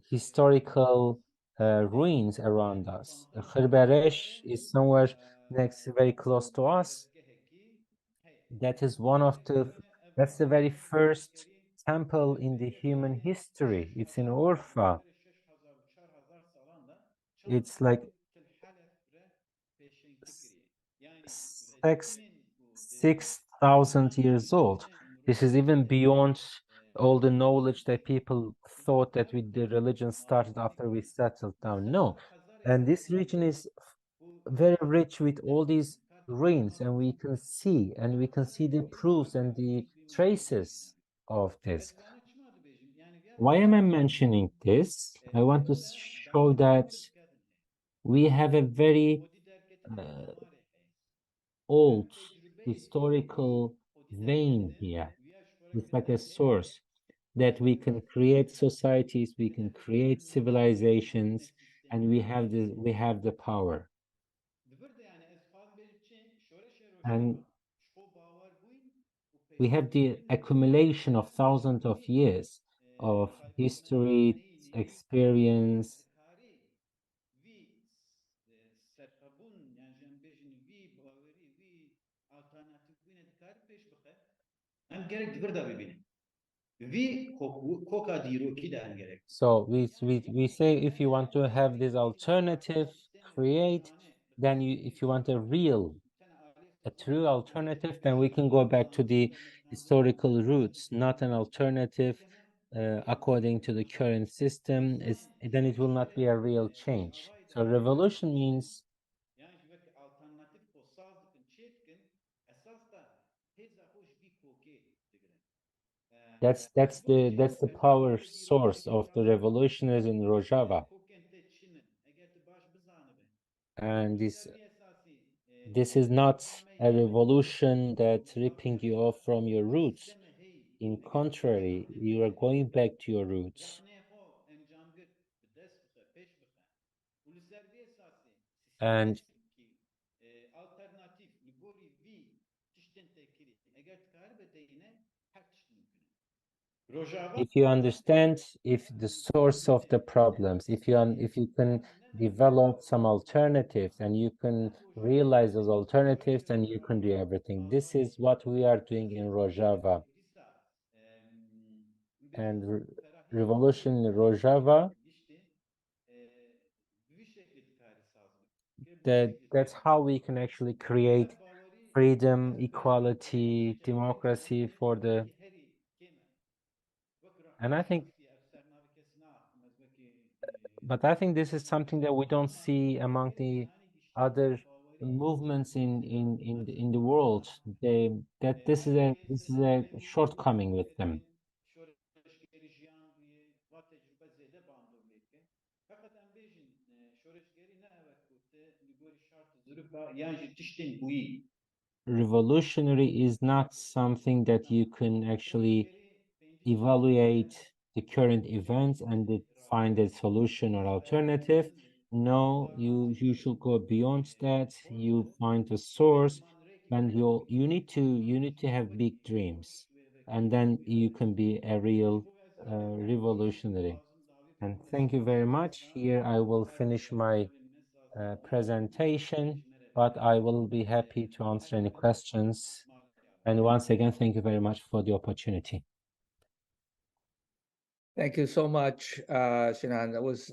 historical ruins around us. Khirbaresh is somewhere next, very close to us. That is one of the, that's the very first temple in the human history. It's in Urfa. It's like 6,000 years old. This is even beyond all the knowledge that people thought that the religion started after we settled down. No. And this region is very rich with all these ruins, and we can see the proofs and the traces of this. Why am I mentioning this? I want to show that we have a very old historical vein here. It's like a source that we can create societies, we can create civilizations, and we have the power. And we have the accumulation of thousands of years of history, experience. So we say, if you want to have this alternative create, then if you want a true alternative, then we can go back to the historical roots, not an alternative according to the current system. Then it will not be a real change. So revolution means that's the power source of the revolutionaries in Rojava. And this is not a revolution that's ripping you off from your roots. In contrary, you are going back to your roots. And if you understand, if the source of the problems, if you can develop some alternatives and you can realize those alternatives, then you can do everything. This is what we are doing in Rojava. And revolution in Rojava, that's how we can actually create freedom, equality, democracy for the. And I think, but I think this is something that we don't see among the other movements in the world. This is a shortcoming with them. Revolutionary is not something that you can actually evaluate the current events and find a solution or alternative. No, you should go beyond that. You find the source, and you need to have big dreams, and then you can be a real revolutionary. And thank you very much. Here I will finish my presentation, but I will be happy to answer any questions. And once again, thank you very much for the opportunity. Thank you so much, Sinan. That was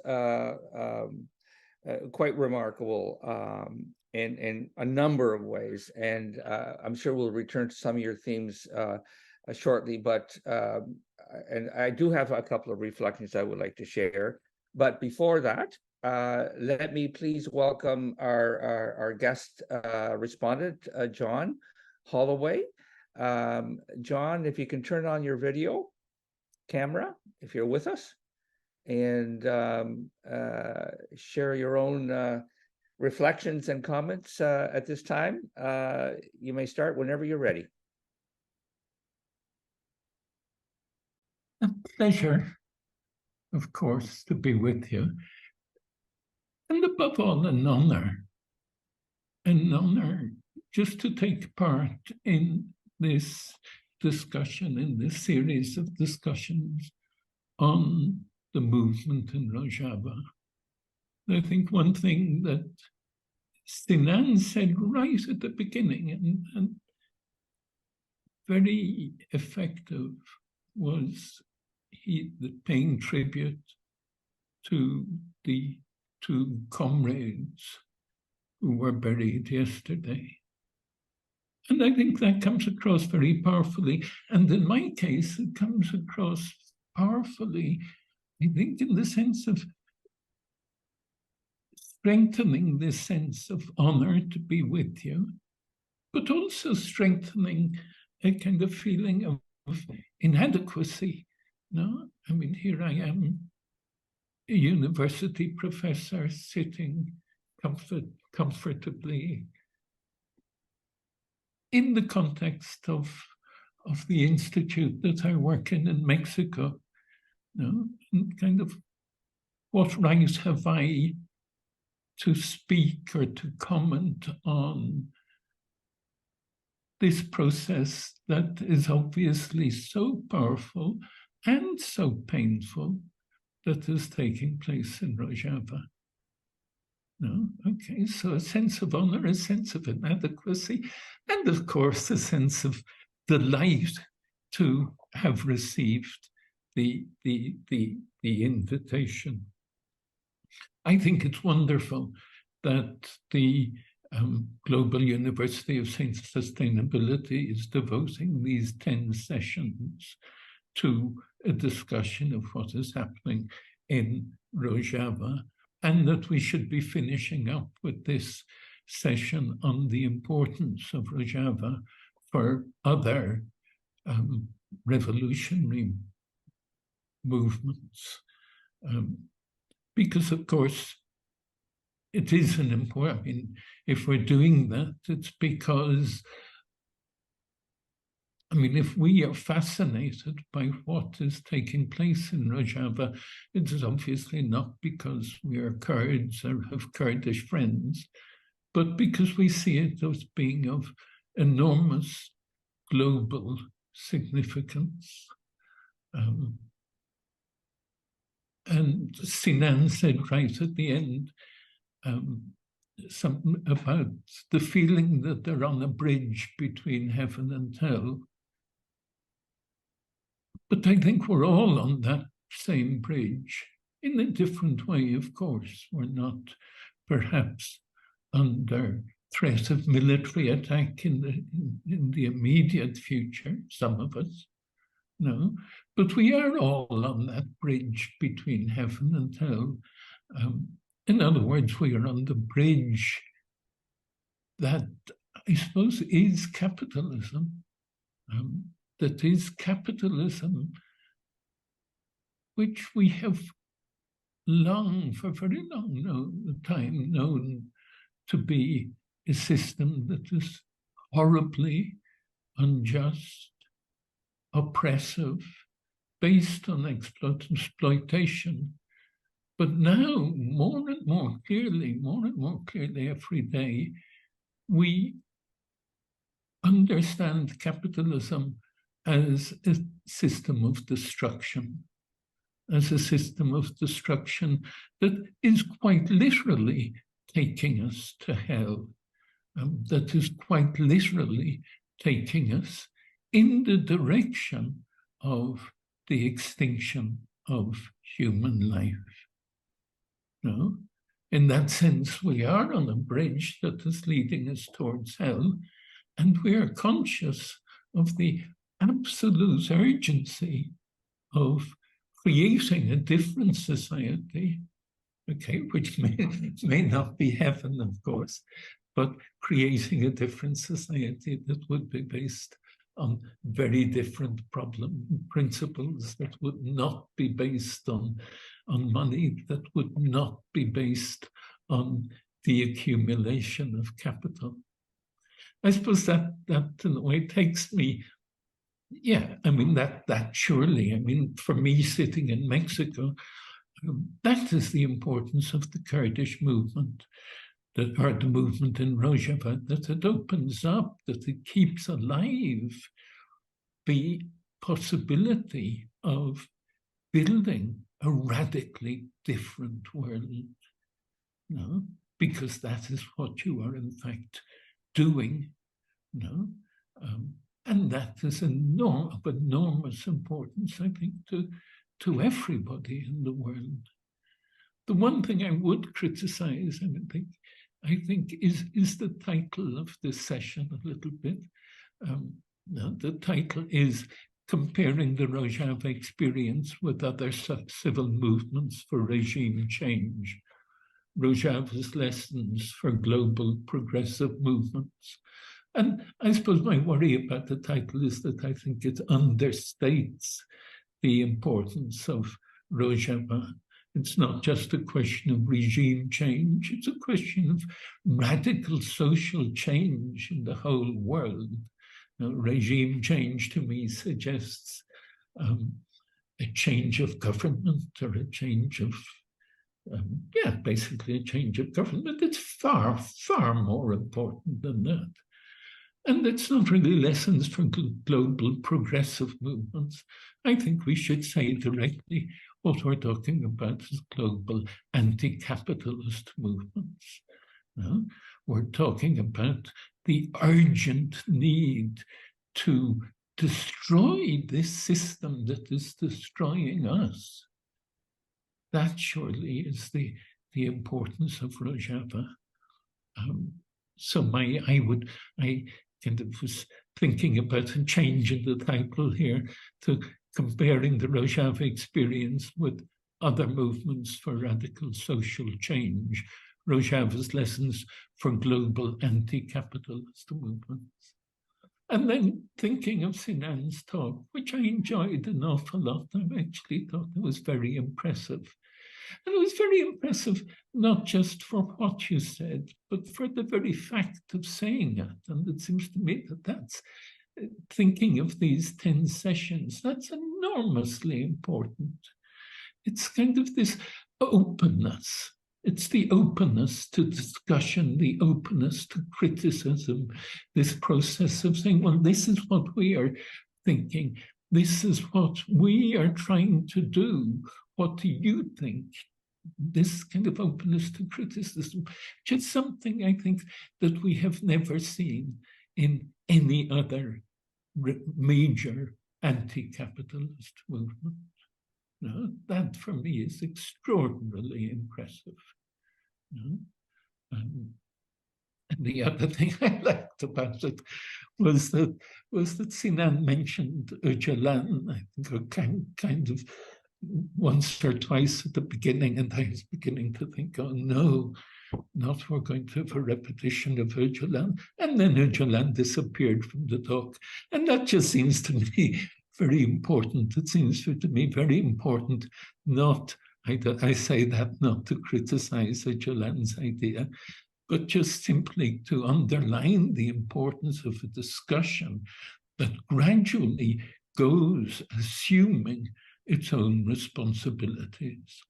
quite remarkable in a number of ways. And I'm sure we'll return to some of your themes shortly. But and I do have a couple of reflections I would like to share. But before that, let me please welcome our guest respondent, John Holloway. John, if you can turn on your video camera, if you're with us, and share your own reflections and comments at this time. You may start whenever you're ready. A pleasure, of course, to be with you. And above all, an honor just to take part in this discussion, in this series of discussions on the movement in Rojava. I think one thing that Sinan said right at the beginning, and very effective, was paying tribute to the two comrades who were buried yesterday. And I think that comes across very powerfully. And in my case, it comes across powerfully, I think, in the sense of strengthening this sense of honor to be with you, but also strengthening a kind of feeling of inadequacy. No, I mean, here I am, a university professor sitting comfortably in the context of the institute that I work in Mexico. No, and kind of what right have I to speak or to comment on this process that is obviously so powerful and so painful that is taking place in Rojava? No, okay, so a sense of honor, a sense of inadequacy, and of course a sense of delight to have received the invitation. I think it's wonderful that the Global University of Sustainability is devoting these 10 sessions to a discussion of what is happening in Rojava, and that we should be finishing up with this session on the importance of Rojava for other revolutionary movements. Because, of course, it is an important, I mean, if we're doing that, it's because, I mean, if we are fascinated by what is taking place in Rojava, it is obviously not because we are Kurds or have Kurdish friends, but because we see it as being of enormous global significance. And Sinan said right at the end something about the feeling that they're on a bridge between heaven and hell. But I think we're all on that same bridge in a different way, of course. We're not perhaps under threat of military attack in the immediate future, some of us, no, but we are all on that bridge between heaven and hell. In other words, we are on the bridge that I suppose is capitalism, that is capitalism, which we have for very long time known to be a system that is horribly unjust, oppressive, based on exploitation. But now, more and more clearly every day, we understand capitalism as a system of destruction, that is quite literally taking us to hell, that is quite literally taking us in the direction of the extinction of human life. No? In that sense, we are on a bridge that is leading us towards hell, and we are conscious of the absolute urgency of creating a different society, okay, which may not be heaven, of course, but creating a different society that would be based on very different principles, that would not be based on money, that would not be based on the accumulation of capital. I suppose that in a way takes me, yeah, I mean, that surely, I mean, for me sitting in Mexico, that is the importance of the Kurdish movement, or the movement in Rojava, that it opens up, that it keeps alive the possibility of building a radically different world, no, because that is what you are in fact doing, no, and that is of enormous importance, I think, to everybody in the world. The one thing I would criticize, I think is the title of this session a little bit. The title is Comparing the Rojava Experience with Other Civil Movements for Regime Change, Rojava's Lessons for Global Progressive Movements. And I suppose my worry about the title is that I think it understates the importance of Rojava. It's not just a question of regime change, it's a question of radical social change in the whole world. Now, regime change to me suggests a change of government or a change of, basically a change of government. It's far, far more important than that. And it's not really lessons for global progressive movements. I think we should say directly what we're talking about is global anti-capitalist movements. No? We're talking about the urgent need to destroy this system that is destroying us. That surely is the importance of Rojava. So I kind of was thinking about a change in the title here to comparing the Rojava experience with other movements for radical social change, Rojava's Lessons for Global Anti-Capitalist Movements. And then thinking of Sinan's talk, which I enjoyed an awful lot. I actually thought it was very impressive. And it was very impressive, not just for what you said, but for the very fact of saying it. And it seems to me that that's, thinking of these 10 sessions, that's enormously important. It's kind of this openness. It's the openness to discussion, the openness to criticism, this process of saying, well, this is what we are thinking. This is what we are trying to do. What do you think? This kind of openness to criticism, which is something I think that we have never seen in any other major anti-capitalist movement. No, that for me is extraordinarily impressive. No? And the other thing I liked about it was that Sinan mentioned Öcalan, I think, kind of once or twice at the beginning, and I was beginning to think, oh no, not we're going to have a repetition of Öcalan. And then Öcalan disappeared from the talk. And that just seems to me very important. It seems to me very important, not, I say that not to criticize Öcalan's idea, but just simply to underline the importance of a discussion that gradually goes assuming its own responsibilities.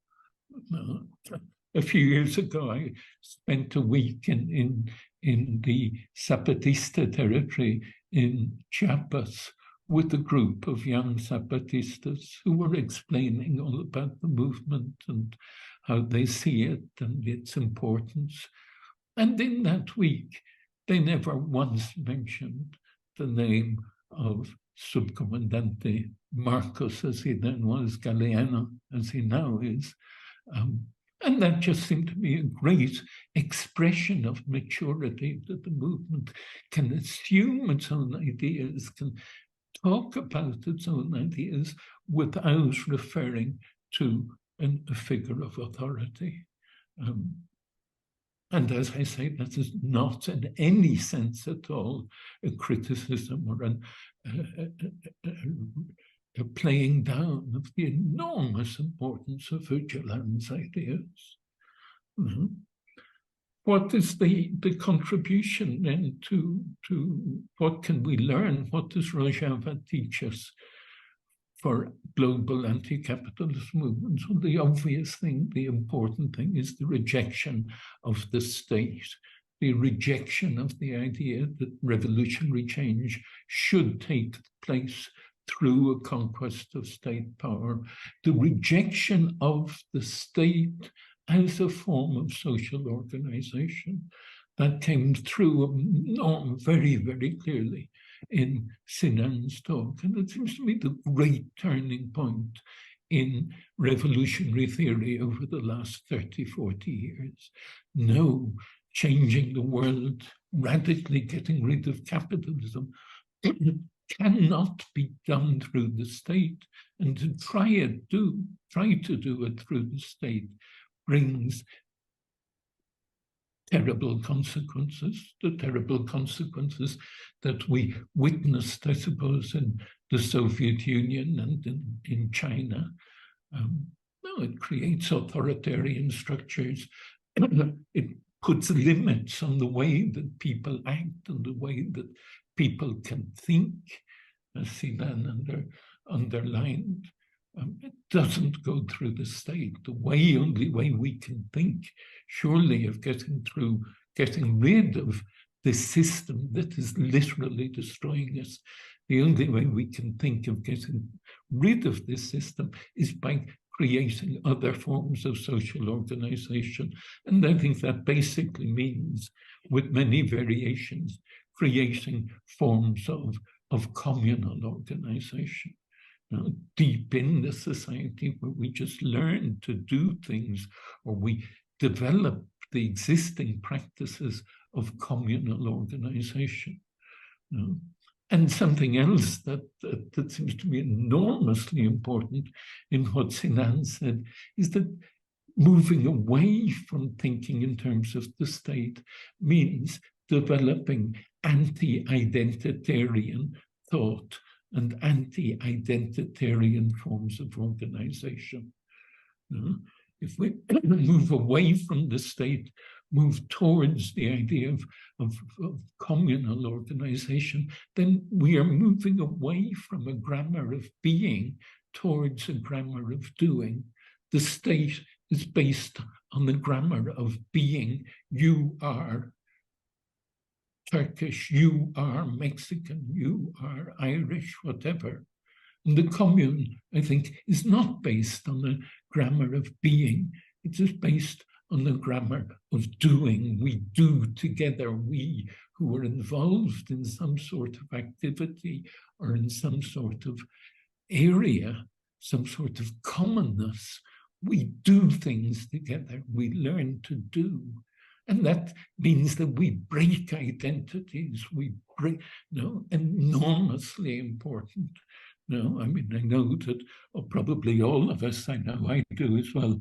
A few years ago, I spent a week in the Zapatista territory in Chiapas with a group of young Zapatistas who were explaining all about the movement and how they see it and its importance. And in that week, they never once mentioned the name of Subcomandante Marcos, as he then was, Galeano, as he now is. And that just seemed to me a great expression of maturity, that the movement can assume its own ideas, can talk about its own ideas without referring to a figure of authority. And as I say, that is not in any sense at all a criticism or a playing down of the enormous importance of Öcalan's ideas. Mm-hmm. What is the contribution then to what can we learn? What does Rojava teach us for global anti-capitalist movements? Well, the obvious thing, the important thing is the rejection of the state, the rejection of the idea that revolutionary change should take place through a conquest of state power, the rejection of the state as a form of social organization. That came through very, very clearly in Sinan's talk. And it seems to me the great turning point in revolutionary theory over the last 30, 40 years. No, changing the world, radically getting rid of capitalism cannot be done through the state. And to try to do it through the state brings terrible consequences, the terrible consequences that we witnessed, I suppose, in the Soviet Union and in China. No, it creates authoritarian structures. It puts limits on the way that people act and the way that people can think, as Sinan underlined. It doesn't go through the state. The only way we can think, surely, of getting rid of this system that is literally destroying us, the only way we can think of getting rid of this system is by creating other forms of social organization. And I think that basically means, with many variations, creating forms of communal organization. Deep in the society where we just learn to do things, or we develop the existing practices of communal organization. And something else that seems to me enormously important in what Sinan said is that moving away from thinking in terms of the state means developing anti-identitarian thought and anti-identitarian forms of organization. If we move away from the state, move towards the idea of communal organization, then we are moving away from a grammar of being towards a grammar of doing. The state is based on the grammar of being. You are Turkish, you are Mexican, you are Irish, whatever. And the commune, I think, is not based on the grammar of being. It is based on the grammar of doing. We do together, we who are involved in some sort of activity or in some sort of area, some sort of commonness. We do things together, we learn to do. And that means that we break identities, we break, enormously important. I mean, I know that probably all of us, I know I do as well,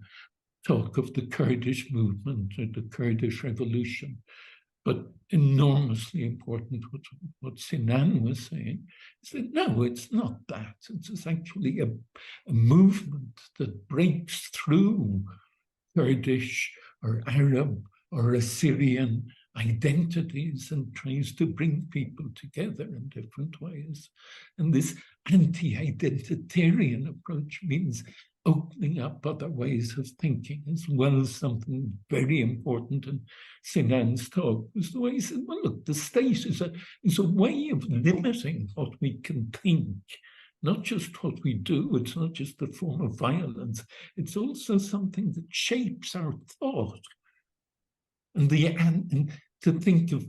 talk of the Kurdish movement or the Kurdish revolution. But enormously important, what Sinan was saying, is that no, it's not that. It's actually a movement that breaks through Kurdish or Arab or Assyrian identities and tries to bring people together in different ways. And this anti-identitarian approach means opening up other ways of thinking as well. As something very important in Sinan's talk was the way he said, well, look, the state is a way of limiting what we can think, not just what we do. It's not just a form of violence. It's also something that shapes our thought. And to think of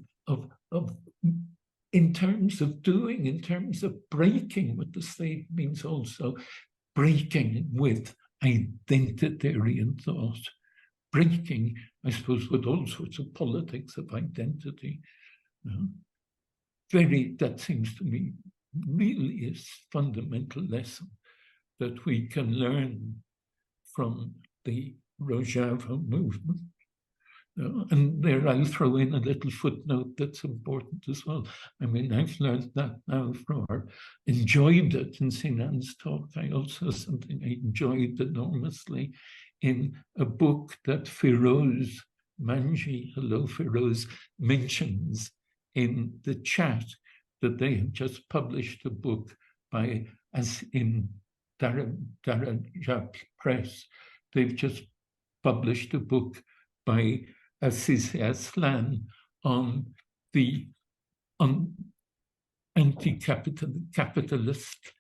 in terms of doing, in terms of breaking with the state, means also breaking with identitarian thought, breaking, I suppose, with all sorts of politics of identity. That seems to me really is fundamental lesson that we can learn from the Rojava movement. And there I'll throw in a little footnote that's important as well. I mean, I've learned that now enjoyed it in Sinan's talk. I also something I enjoyed enormously in a book that Feroz Manji, hello Feroz, mentions in the chat, that they have just published a book as in Darajat Press. They've just published a book by Aziz Aslan on anti-capitalist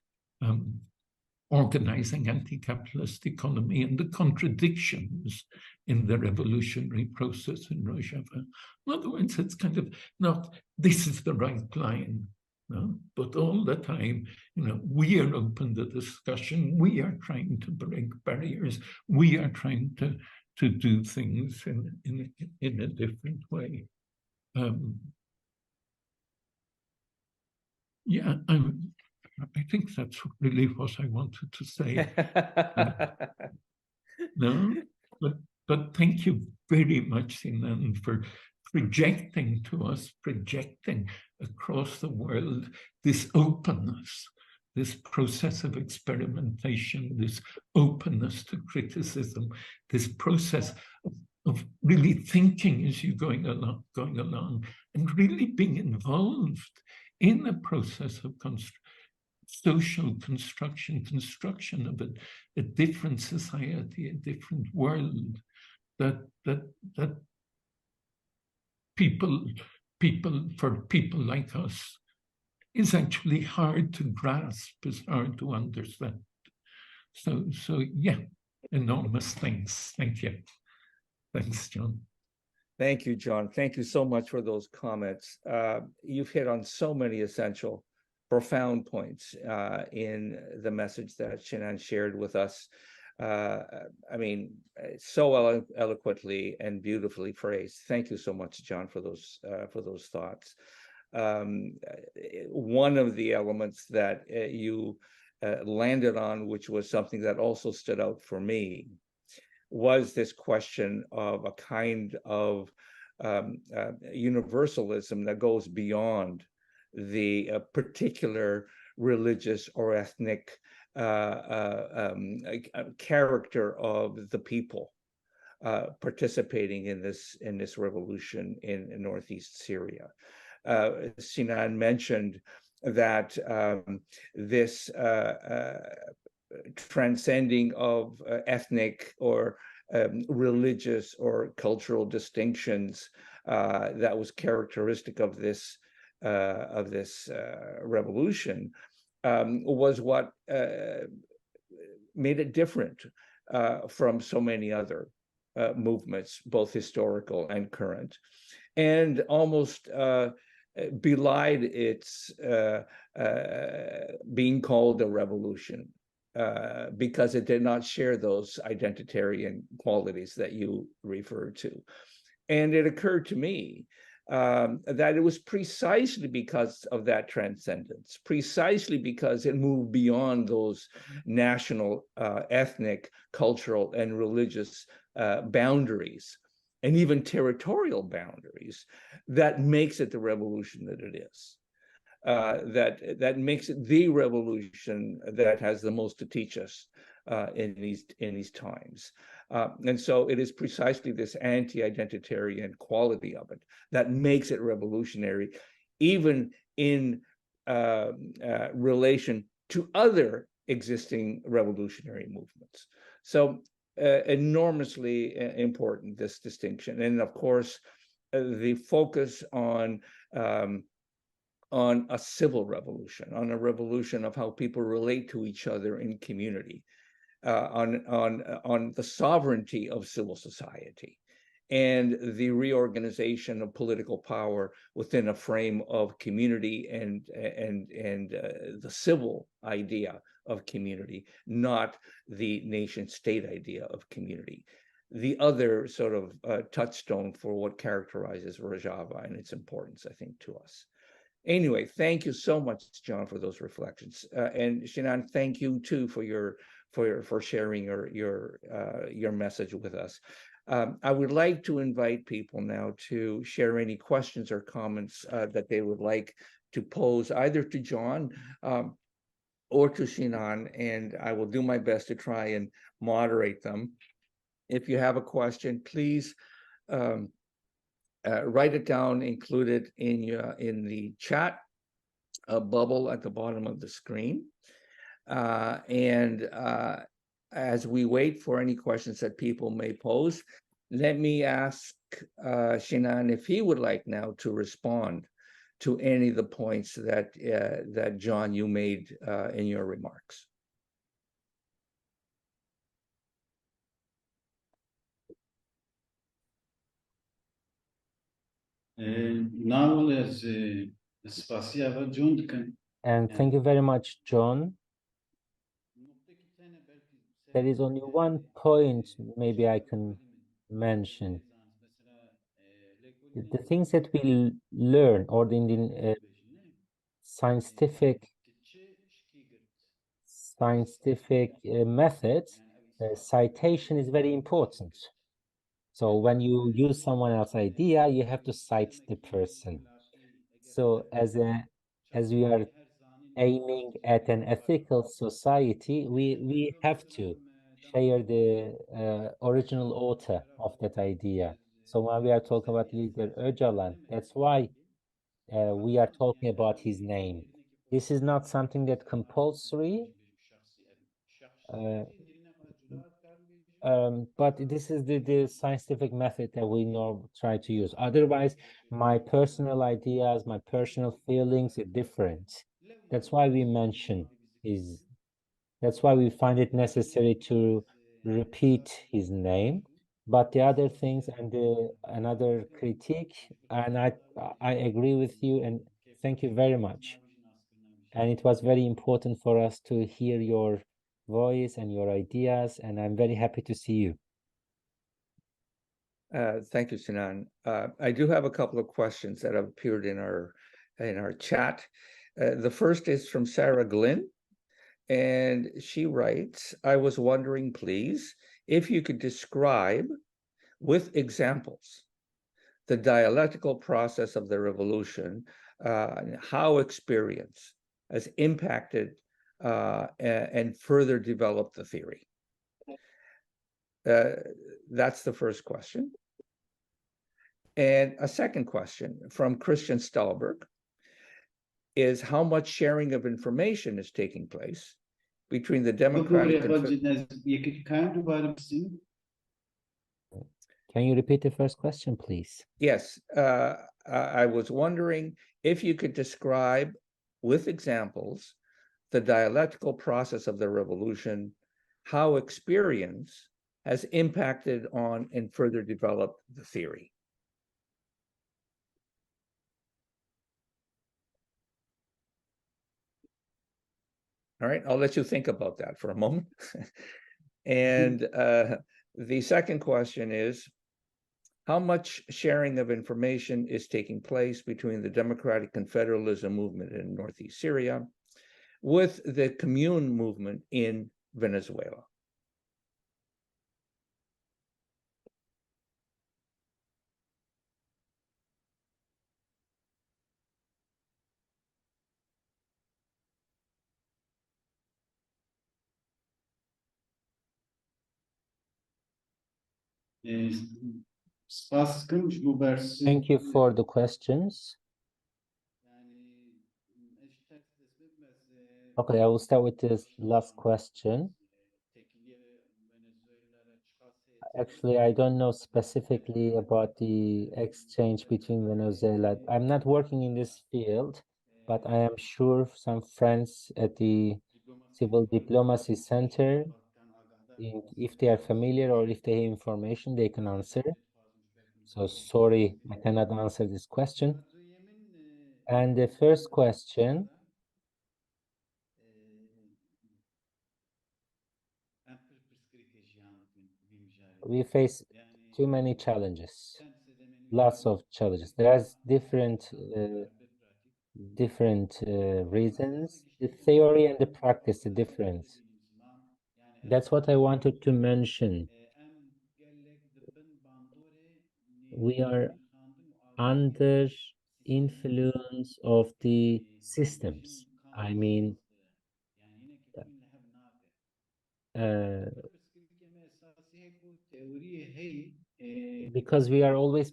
organizing anti-capitalist economy and the contradictions in the revolutionary process in Rojava. In other words, it's kind of not, this is the right line, no? But all the time, we are open to discussion, we are trying to break barriers, we are trying to do things in a different way. Yeah, I think that's really what I wanted to say. No, but thank you very much, Sinan, for projecting to us, projecting across the world this openness, this process of experimentation, this openness to criticism, this process of really thinking as you're going along, and really being involved in the process of social construction of a different society, a different world, that for people like us is actually hard to grasp, is hard to understand. So yeah, enormous thanks. Thank you. Thanks, John. Thank you, John. Thank you so much for those comments. You've hit on so many essential, profound points in the message that Sinan shared with us. I mean, so eloquently and beautifully phrased. Thank you so much, John, for those thoughts. One of the elements that you landed on, which was something that also stood out for me, was this question of a kind of universalism that goes beyond the particular religious or ethnic character of the people participating in this revolution in northeast Syria. Sinan mentioned that this transcending of ethnic or religious or cultural distinctions that was characteristic of this revolution was what made it different from so many other movements, both historical and current, and almost belied its being called a revolution. Because it did not share those identitarian qualities that you referred to. And it occurred to me that it was precisely because of that transcendence, precisely because it moved beyond those national, ethnic, cultural, and religious boundaries, and even territorial boundaries, that makes it the revolution that it is. That makes it the revolution that has the most to teach us in these times. And so it is precisely this anti-identitarian quality of it that makes it revolutionary, even in relation to other existing revolutionary movements. So enormously important, this distinction. And of course, the focus on a civil revolution, on a revolution of how people relate to each other in community, on the sovereignty of civil society, and the reorganization of political power within a frame of community and the civil idea of community, not the nation-state idea of community. The other sort of touchstone for what characterizes Rojava and its importance, I think, to us. Anyway, thank you so much, John, for those reflections, and Sinan, thank you too for sharing your message with us. I would like to invite people now to share any questions or comments that they would like to pose either to John or to Sinan, and I will do my best to try and moderate them. If you have a question, please write it down, include it in the chat bubble at the bottom of the screen. As we wait for any questions that people may pose, let me ask Sinan if he would like now to respond to any of the points that John, you made in your remarks. Now as spasiava John. And thank you very much, John. There is only one point maybe I can mention. The things that we learn or in the scientific methods, citation is very important. So when you use someone else's idea, you have to cite the person. So as we are aiming at an ethical society, we have to share the original author of that idea. So when we are talking about leader Öcalan, that's why we are talking about his name. This is not something that compulsory, but this is the scientific method that we try to use. Otherwise, my personal ideas, my personal feelings are different. That's why we mention his. That's why we find it necessary to repeat his name. But the other things and another critique, and I agree with you, and thank you very much. And it was very important for us to hear your voice and your ideas, and I'm very happy to see you. Thank you, Sinan. I do have a couple of questions that have appeared in our chat. The first is from Sarah Glynn, and she writes, "I was wondering, please, if you could describe with examples the dialectical process of the revolution, how experience has impacted and further developed the theory." That's the first question. And a second question from Christian Stahlberg is, how much sharing of information is taking place between the Democratic Can you repeat the first question, please? Yes, I was wondering if you could describe with examples the dialectical process of the revolution, how experience has impacted on and further developed the theory. All right, I'll let you think about that for a moment. And the second question is, how much sharing of information is taking place between the Democratic Confederalism movement in Northeast Syria with the Commune movement in Venezuela? Thank you for the questions. Okay, I will start with this last question. Actually, I don't know specifically about the exchange between Venezuela. I'm not working in this field, but I am sure some friends at the Civil Diplomacy Center, if they are familiar or if they have information, they can answer. So sorry, I cannot answer this question. And the first question, we face too many challenges, lots of challenges. There's different reasons. The theory and the practice, the difference. That's what I wanted to mention. We are under influence of the systems. I mean, because we are always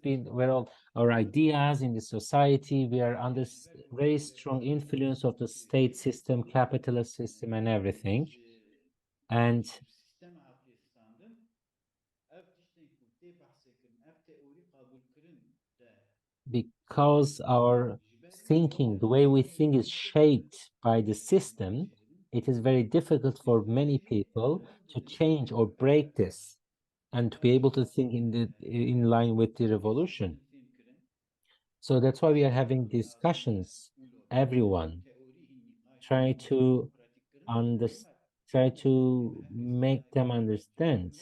our ideas in the society, we are under very strong influence of the state system, capitalist system, and everything. And because our thinking, the way we think, is shaped by the system, it is very difficult for many people to change or break this and to be able to think in line with the revolution. So that's why we are having discussions, everyone, try to try to make them understand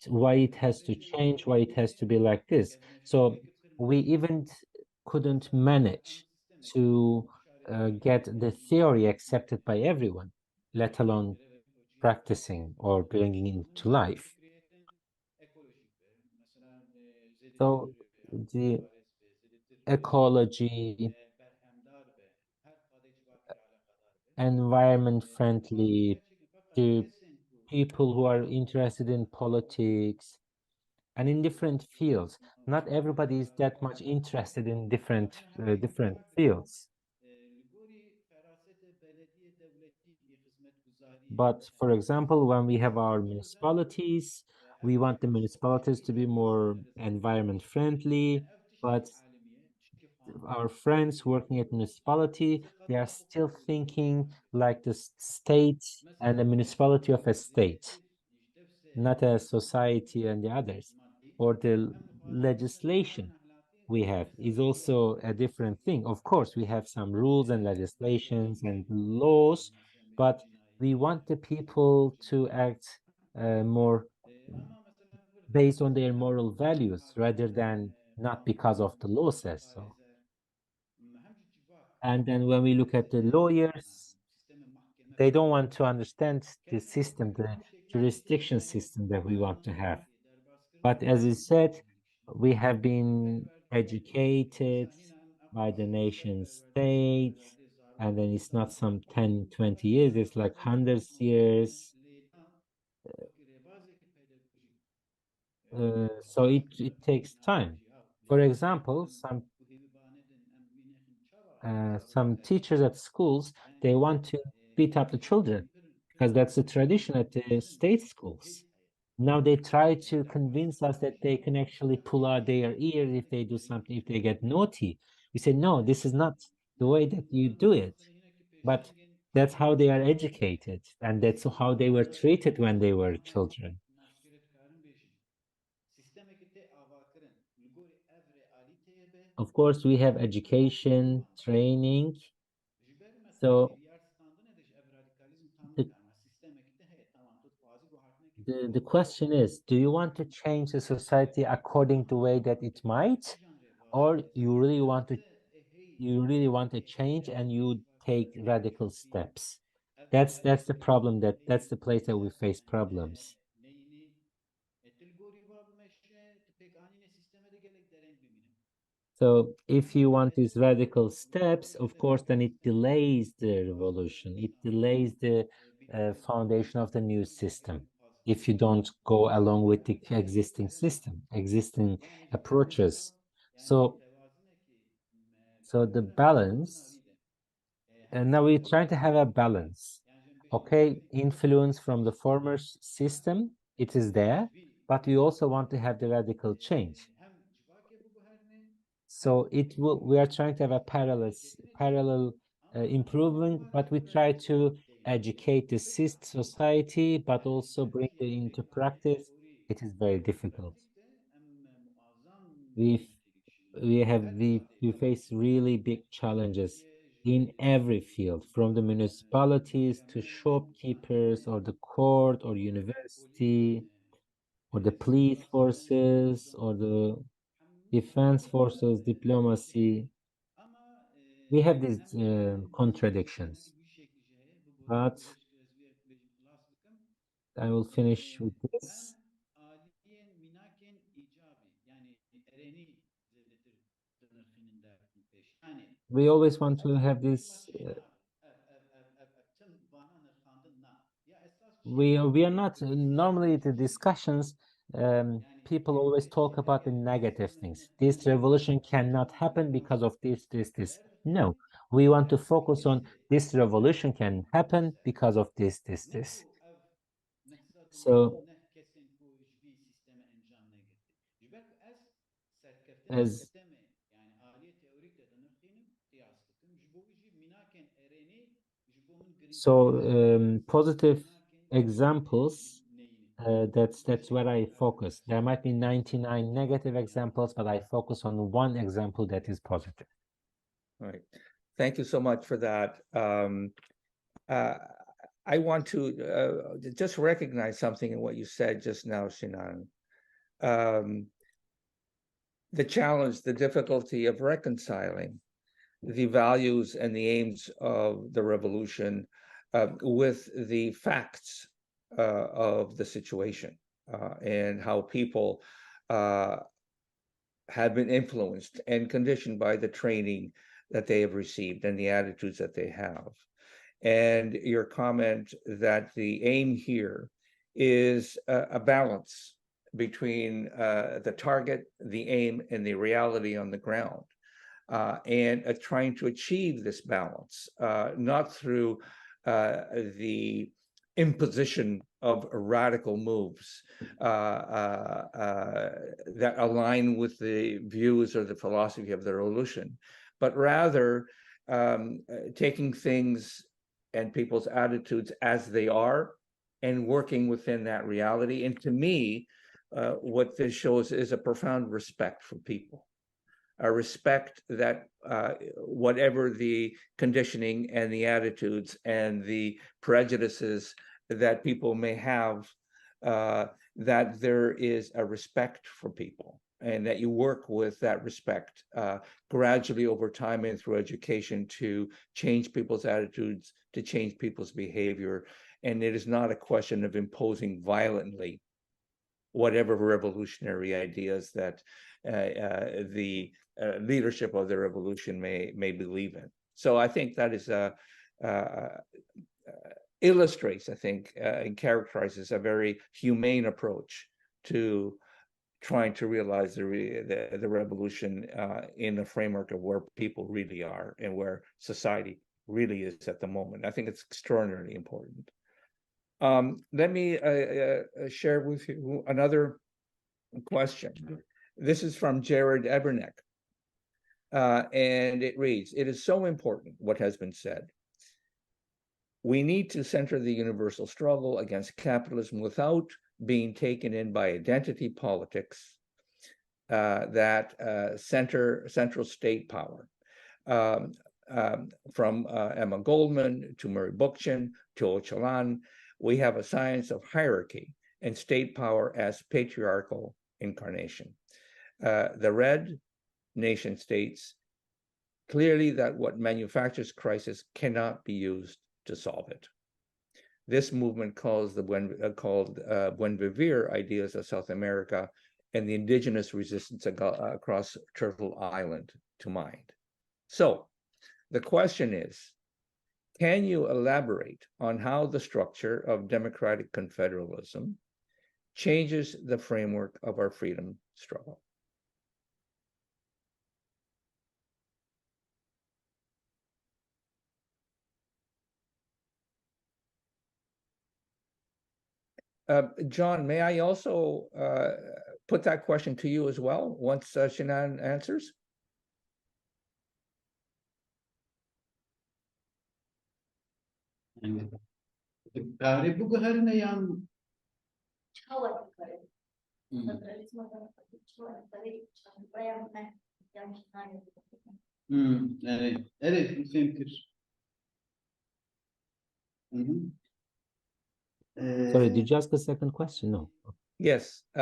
why it has to change, why it has to be like this. So we even couldn't manage to get the theory accepted by everyone, let alone practicing or bringing it to life. So the ecology, environment friendly, to people who are interested in politics and in different fields. Not everybody is that much interested in different fields. But for example, when we have our municipalities, we want the municipalities to be more environment friendly, but our friends working at municipality, they are still thinking like the state and the municipality of a state, not a society and the others. Or the legislation we have is also a different thing. Of course, we have some rules and legislations and laws, but we want the people to act more based on their moral values rather than not because of the law says so. And then when we look at the lawyers, they don't want to understand the system, the jurisdiction system that we want to have. But as I said, we have been educated by the nation state, and then it's not some 10, 20 years, it's like hundreds years. So it takes time. For example, some teachers at schools, they want to beat up the children because that's the tradition at the state schools. Now they try to convince us that they can actually pull out their ears if they do something, if they get naughty. We say, no, this is not the way that you do it. But that's how they are educated, and that's how they were treated when they were children. Of course, we have education, training. So the question is, do you want to change the society according to the way that it might, or you really want to change and you take radical steps? That's the problem, that's the place that we face problems. So if you want these radical steps, of course, then it delays the revolution. It delays the foundation of the new system. If you don't go along with the existing system, existing approaches. So the balance, and now we're trying to have a balance. Okay, influence from the former system, it is there, but we also want to have the radical change. So we are trying to have a parallel improvement, but we try to educate the society, but also bring it into practice. It is very difficult. We face really big challenges in every field, from the municipalities to shopkeepers or the court or university or the police forces or the defense forces, diplomacy. We have these contradictions, but I will finish with this. We always want to have this. We are not normally the discussions. People always talk about the negative things. This revolution cannot happen because of this. No, we want to focus on this revolution can happen because of this. So as positive examples that's where I focus. There might be 99 negative examples, but I focus on one example that is positive. All right. Thank you so much for that. I want to just recognize something in what you said just now, Sinan. The challenge, the difficulty of reconciling the values and the aims of the revolution with the facts of the situation and how people have been influenced and conditioned by the training that they have received and the attitudes that they have. And your comment that the aim here is a balance between the target, the aim, and the reality on the ground. And trying to achieve this balance, not through the imposition of radical moves that align with the views or the philosophy of the revolution, but rather taking things and people's attitudes as they are and working within that reality. And to me, what this shows is a profound respect for people. A respect that whatever the conditioning and the attitudes and the prejudices that people may have, that there is a respect for people and that you work with that respect gradually over time and through education to change people's attitudes, to change people's behavior. And it is not a question of imposing violently whatever revolutionary ideas that the leadership of the revolution may believe in. So I think that is illustrates, I think, and characterizes a very humane approach to trying to realize the revolution in the framework of where people really are and where society really is at the moment. I think it's extraordinarily important. Let me share with you another question. This is from Jared Eberneck, and it reads, "It is so important what has been said. We need to center the universal struggle against capitalism without being taken in by identity politics, that central state power." From Emma Goldman to Murray Bookchin to Öcalan, we have a science of hierarchy and state power as patriarchal incarnation. The red nation states clearly that what manufactures crisis cannot be used to solve it. This movement calls the Buen Vivir ideas of South America and the indigenous resistance across Turtle Island to mind. So the question is, can you elaborate on how the structure of democratic confederalism changes the framework of our freedom struggle? John, may I also put that question to you as well once Sinan answers? Sorry, did you ask a second question? No. Yes. Do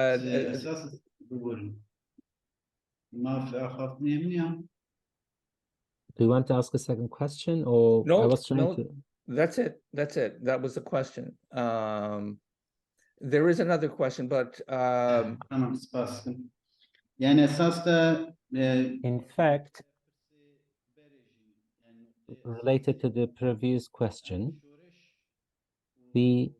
you want to ask a second question, or No, I was trying to... That's it. That's it. That was the question. There is another question, but In fact, related to the previous question, we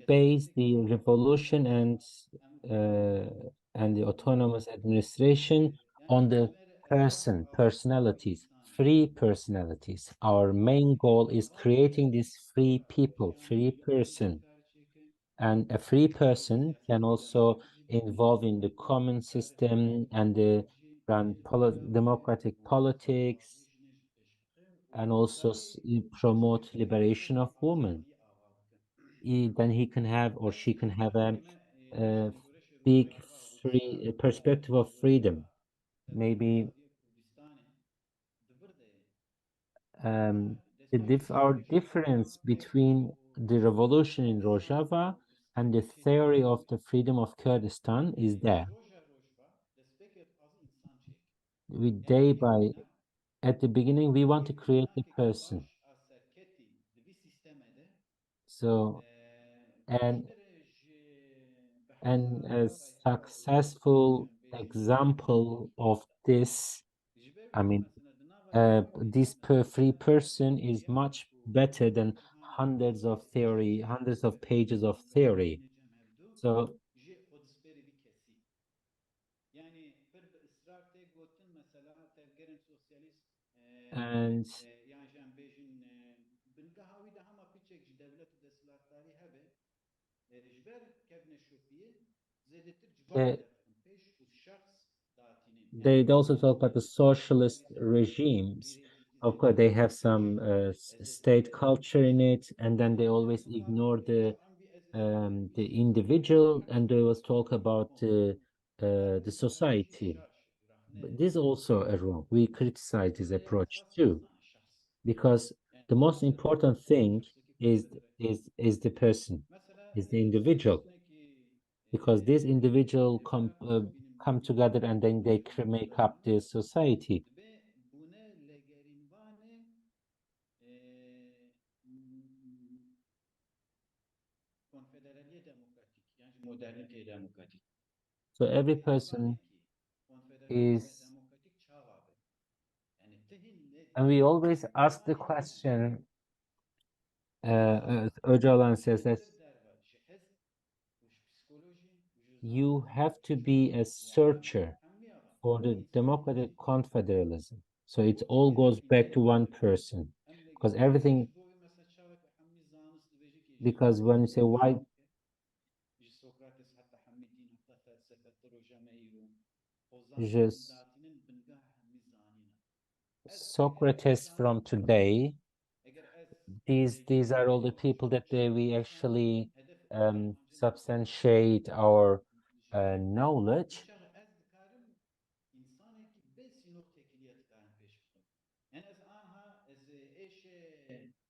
base the revolution and the autonomous administration on the personalities, free personalities. Our main goal is creating this free people, free person. And a free person can also involve in the common system and run democratic politics and also promote liberation of women. Then he can have, or she can have a big free perspective of freedom. Maybe our difference between the revolution in Rojava and the theory of the freedom of Kurdistan is there. At the beginning, we want to create a person. So, and a successful example of this, I mean, this free person is much better than hundreds of pages of theory. So, and they also talk about the socialist regimes. Of course, they have some state culture in it, and then they always ignore the individual, and they always talk about the society. But this is also a wrong. We criticize this approach too, because the most important thing is the person, is the individual, because this individual come together and then they make up the society. So every person is, and we always ask the question, Öcalan says that you have to be a searcher for the democratic confederalism. So it all goes back to one person, because everything, because when you say why, just Socrates from today, these are all the people that we actually substantiate our knowledge.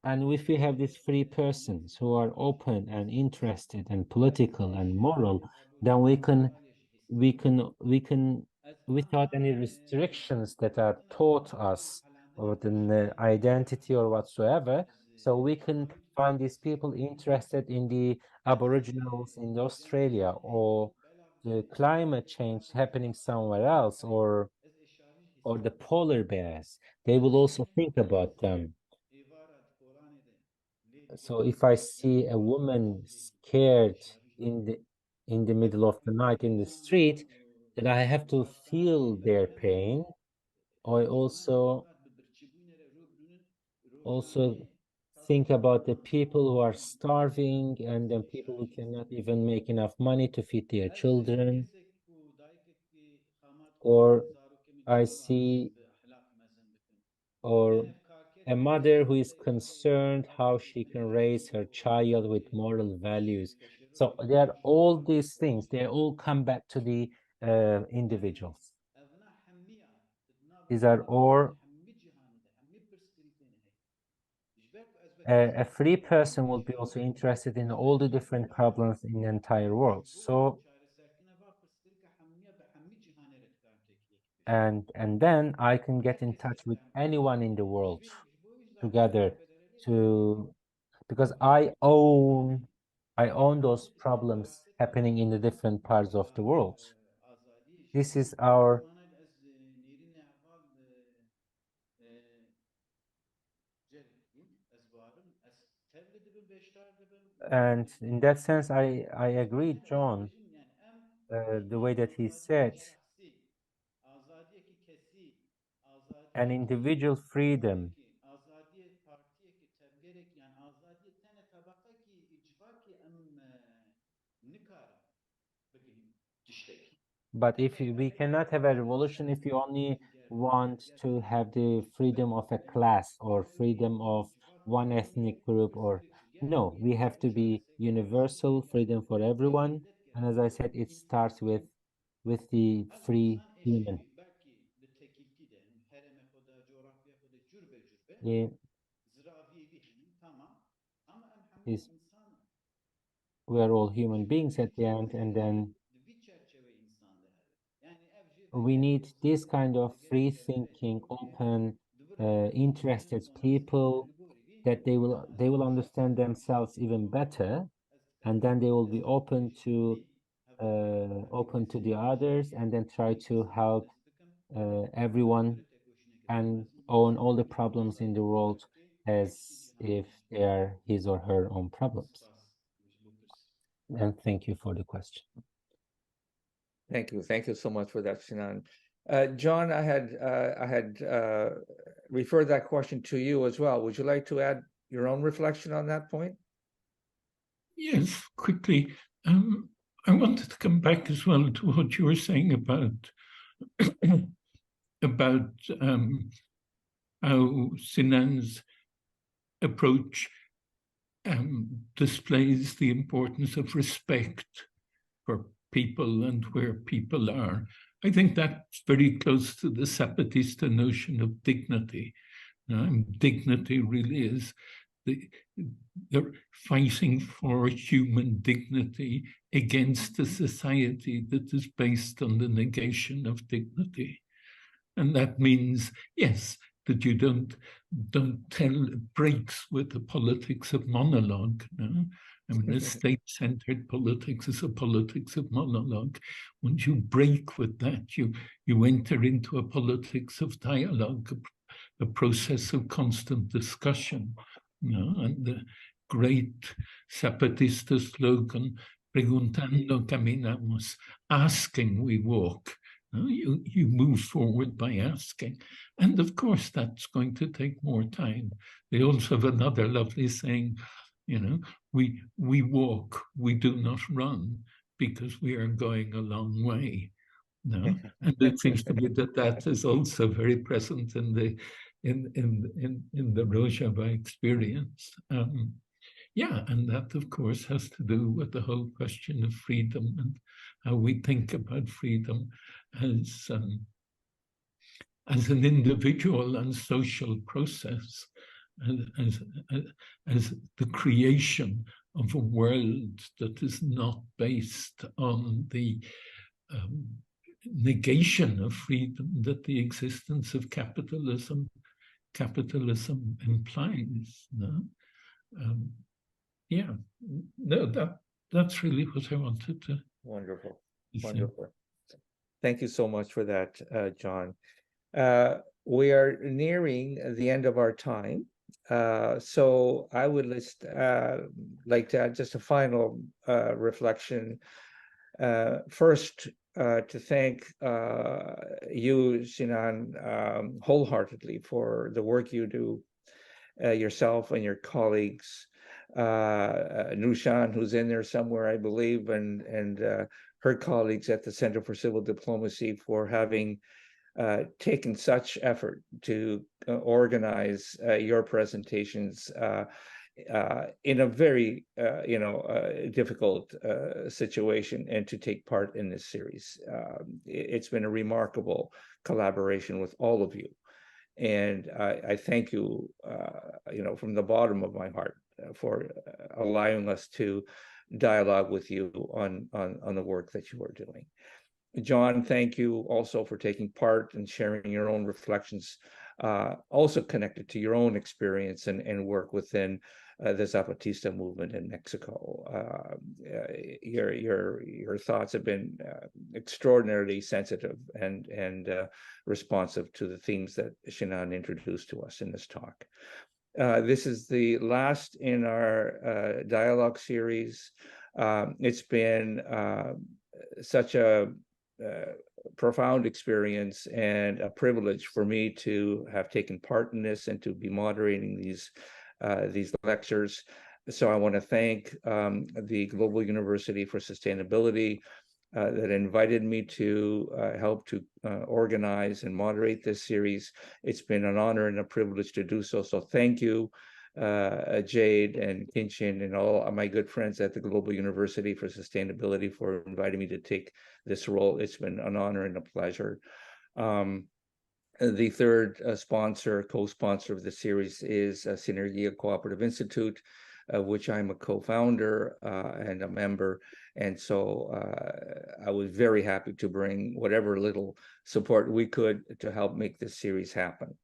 And if we have these free persons who are open and interested and political and moral, then we can without any restrictions that are taught us or the identity or whatsoever, so we can find these people interested in the aboriginals in Australia, or the climate change happening somewhere else, or the polar bears. They will also think about them. So if I see a woman scared in the middle of the night in the street, then I have to feel their pain. I also think about the people who are starving, and then people who cannot even make enough money to feed their children. Or I see, or a mother who is concerned how she can raise her child with moral values. So they are all these things, they all come back to the individuals. These are all, a free person will be also interested in all the different problems in the entire world. So, and then I can get in touch with anyone in the world together, to because I own those problems happening in the different parts of the world. This is our, and in that sense, I agree, John, the way that he said, an individual freedom but if we cannot have a revolution if you only want to have the freedom of a class or freedom of one ethnic group, or no, we have to be universal freedom for everyone. And as I said, it starts with the Hem free insan human. eşi belki de tekilti de hereme koda coğrafya koda cürbe cürbe Yeah, ziravi bir tamam ama em hemu is insan we are all human beings at the end, and then bir çerçeve insan değer. Yani evci we vege need this dostane kind of free gerek thinking, ekolojiye open, dıvıra interested hem people that they will understand themselves even better, and then they will be open to the others, and then try to help everyone and own all the problems in the world as if they are his or her own problems. And thank you for the question. Thank you so much for that, Sinan. John, I had referred that question to you as well. Would you like to add your own reflection on that point? Yes, quickly. I wanted to come back as well to what you were saying about about how Sinan's approach displays the importance of respect for people and where people are. I think that's very close to the Zapatista notion of dignity. Dignity really is they're fighting for human dignity against a society that is based on the negation of dignity. And that means, yes, that you don't tell breaks with the politics of monologue. No? I mean, a state-centered politics is a politics of monologue. Once you break with that, you enter into a politics of dialogue, a process of constant discussion. And the great Zapatista slogan, preguntando caminamos, asking we walk. You move forward by asking. And of course, that's going to take more time. They also have another lovely saying, we walk, we do not run, because we are going a long way. No, and it seems to me that is also very present in the Rojava experience. Yeah, and that of course has to do with the whole question of freedom and how we think about freedom as an individual and social process, as the creation of a world that is not based on the negation of freedom that the existence of capitalism implies. No? Yeah, no, that's really what I wanted to. Wonderful, say. wonderful. Thank you so much for that, John. We are nearing the end of our time. So I would like to add just a final reflection. First, to thank you, Sinan, wholeheartedly for the work you do, yourself and your colleagues, Nushan, who's in there somewhere, I believe, and her colleagues at the Center for Civil Diplomacy for having taken such effort to organize your presentations in a very difficult situation, and to take part in this series. It's been a remarkable collaboration with all of you, and I thank you, from the bottom of my heart for allowing us to dialogue with you on the work that you are doing. John, thank you also for taking part and sharing your own reflections, also connected to your own experience and work within the Zapatista movement in Mexico. Your thoughts have been extraordinarily sensitive and responsive to the themes that Sinan introduced to us in this talk. This is the last in our dialogue series. It's been such a profound experience and a privilege for me to have taken part in this and to be moderating these lectures. So I want to thank the Global University for Sustainability, that invited me to help to organize and moderate this series. It's been an honor and a privilege to do so. So thank you, Jade and Kinchin and all of my good friends at the Global University for Sustainability for inviting me to take this role. It's been an honor and a pleasure. The third co-sponsor of the series is Synergia Cooperative Institute, which I'm a co-founder and a member. And so I was very happy to bring whatever little support we could to help make this series happen.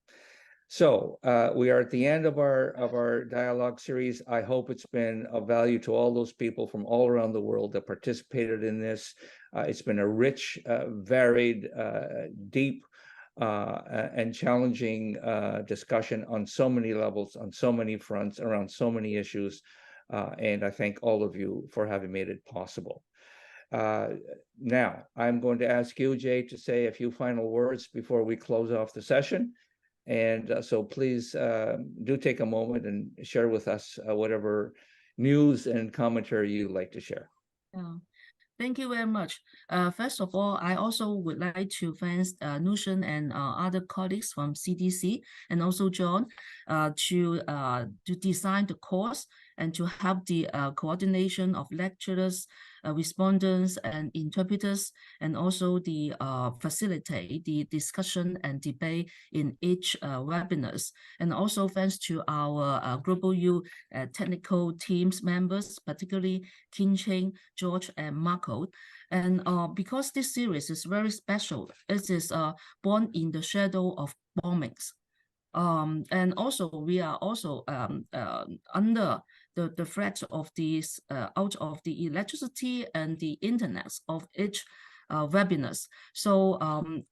So we are at the end of our dialogue series. I hope it's been of value to all those people from all around the world that participated in this. It's been a rich, varied, deep, and challenging discussion on so many levels, on so many fronts, around so many issues. And I thank all of you for having made it possible. Now, I'm going to ask you, Jay, to say a few final words before we close off the session. And so please do take a moment and share with us whatever news and commentary you'd like to share. Yeah. Thank you very much. First of all, I also would like to thank Nushan and other colleagues from CDC and also John to design the course and to have the coordination of lecturers, respondents, and interpreters, and also the facilitate the discussion and debate in each webinars. And also thanks to our Global U technical teams members, particularly Kinchin, George, and Marco. And because this series is very special, it is born in the shadow of bombings. And also we are also under the threat of these out of the electricity and the internet of each webinars. So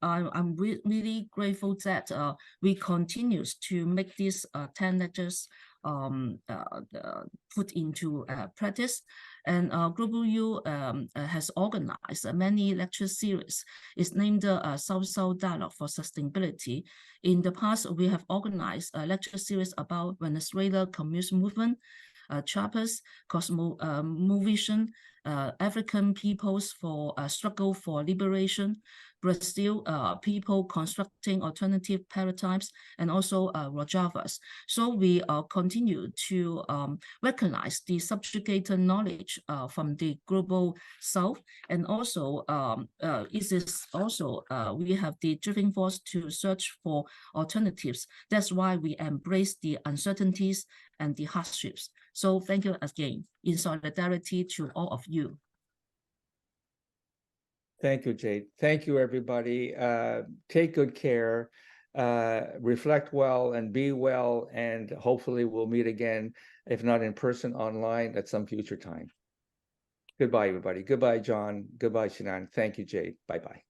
I'm really grateful that we continue to make these 10 lectures put into practice. And Global U has organized many lecture series. It's named the South-South Dialogue for Sustainability. In the past, we have organized a lecture series about Venezuela communist movement, Chiapas, Cosmovision, African peoples for struggle for liberation, Brazil people constructing alternative paradigms, and also Rojavas. So we continue to recognize the subjugated knowledge from the global South, and also it is also we have the driving force to search for alternatives. That's why we embrace the uncertainties and the hardships. So thank you again, in solidarity to all of you. Thank you, Jade. Thank you, everybody. Take good care, reflect well, and be well. And hopefully we'll meet again, if not in person, online at some future time. Goodbye, everybody. Goodbye, John. Goodbye, Sinan. Thank you, Jade. Bye-bye.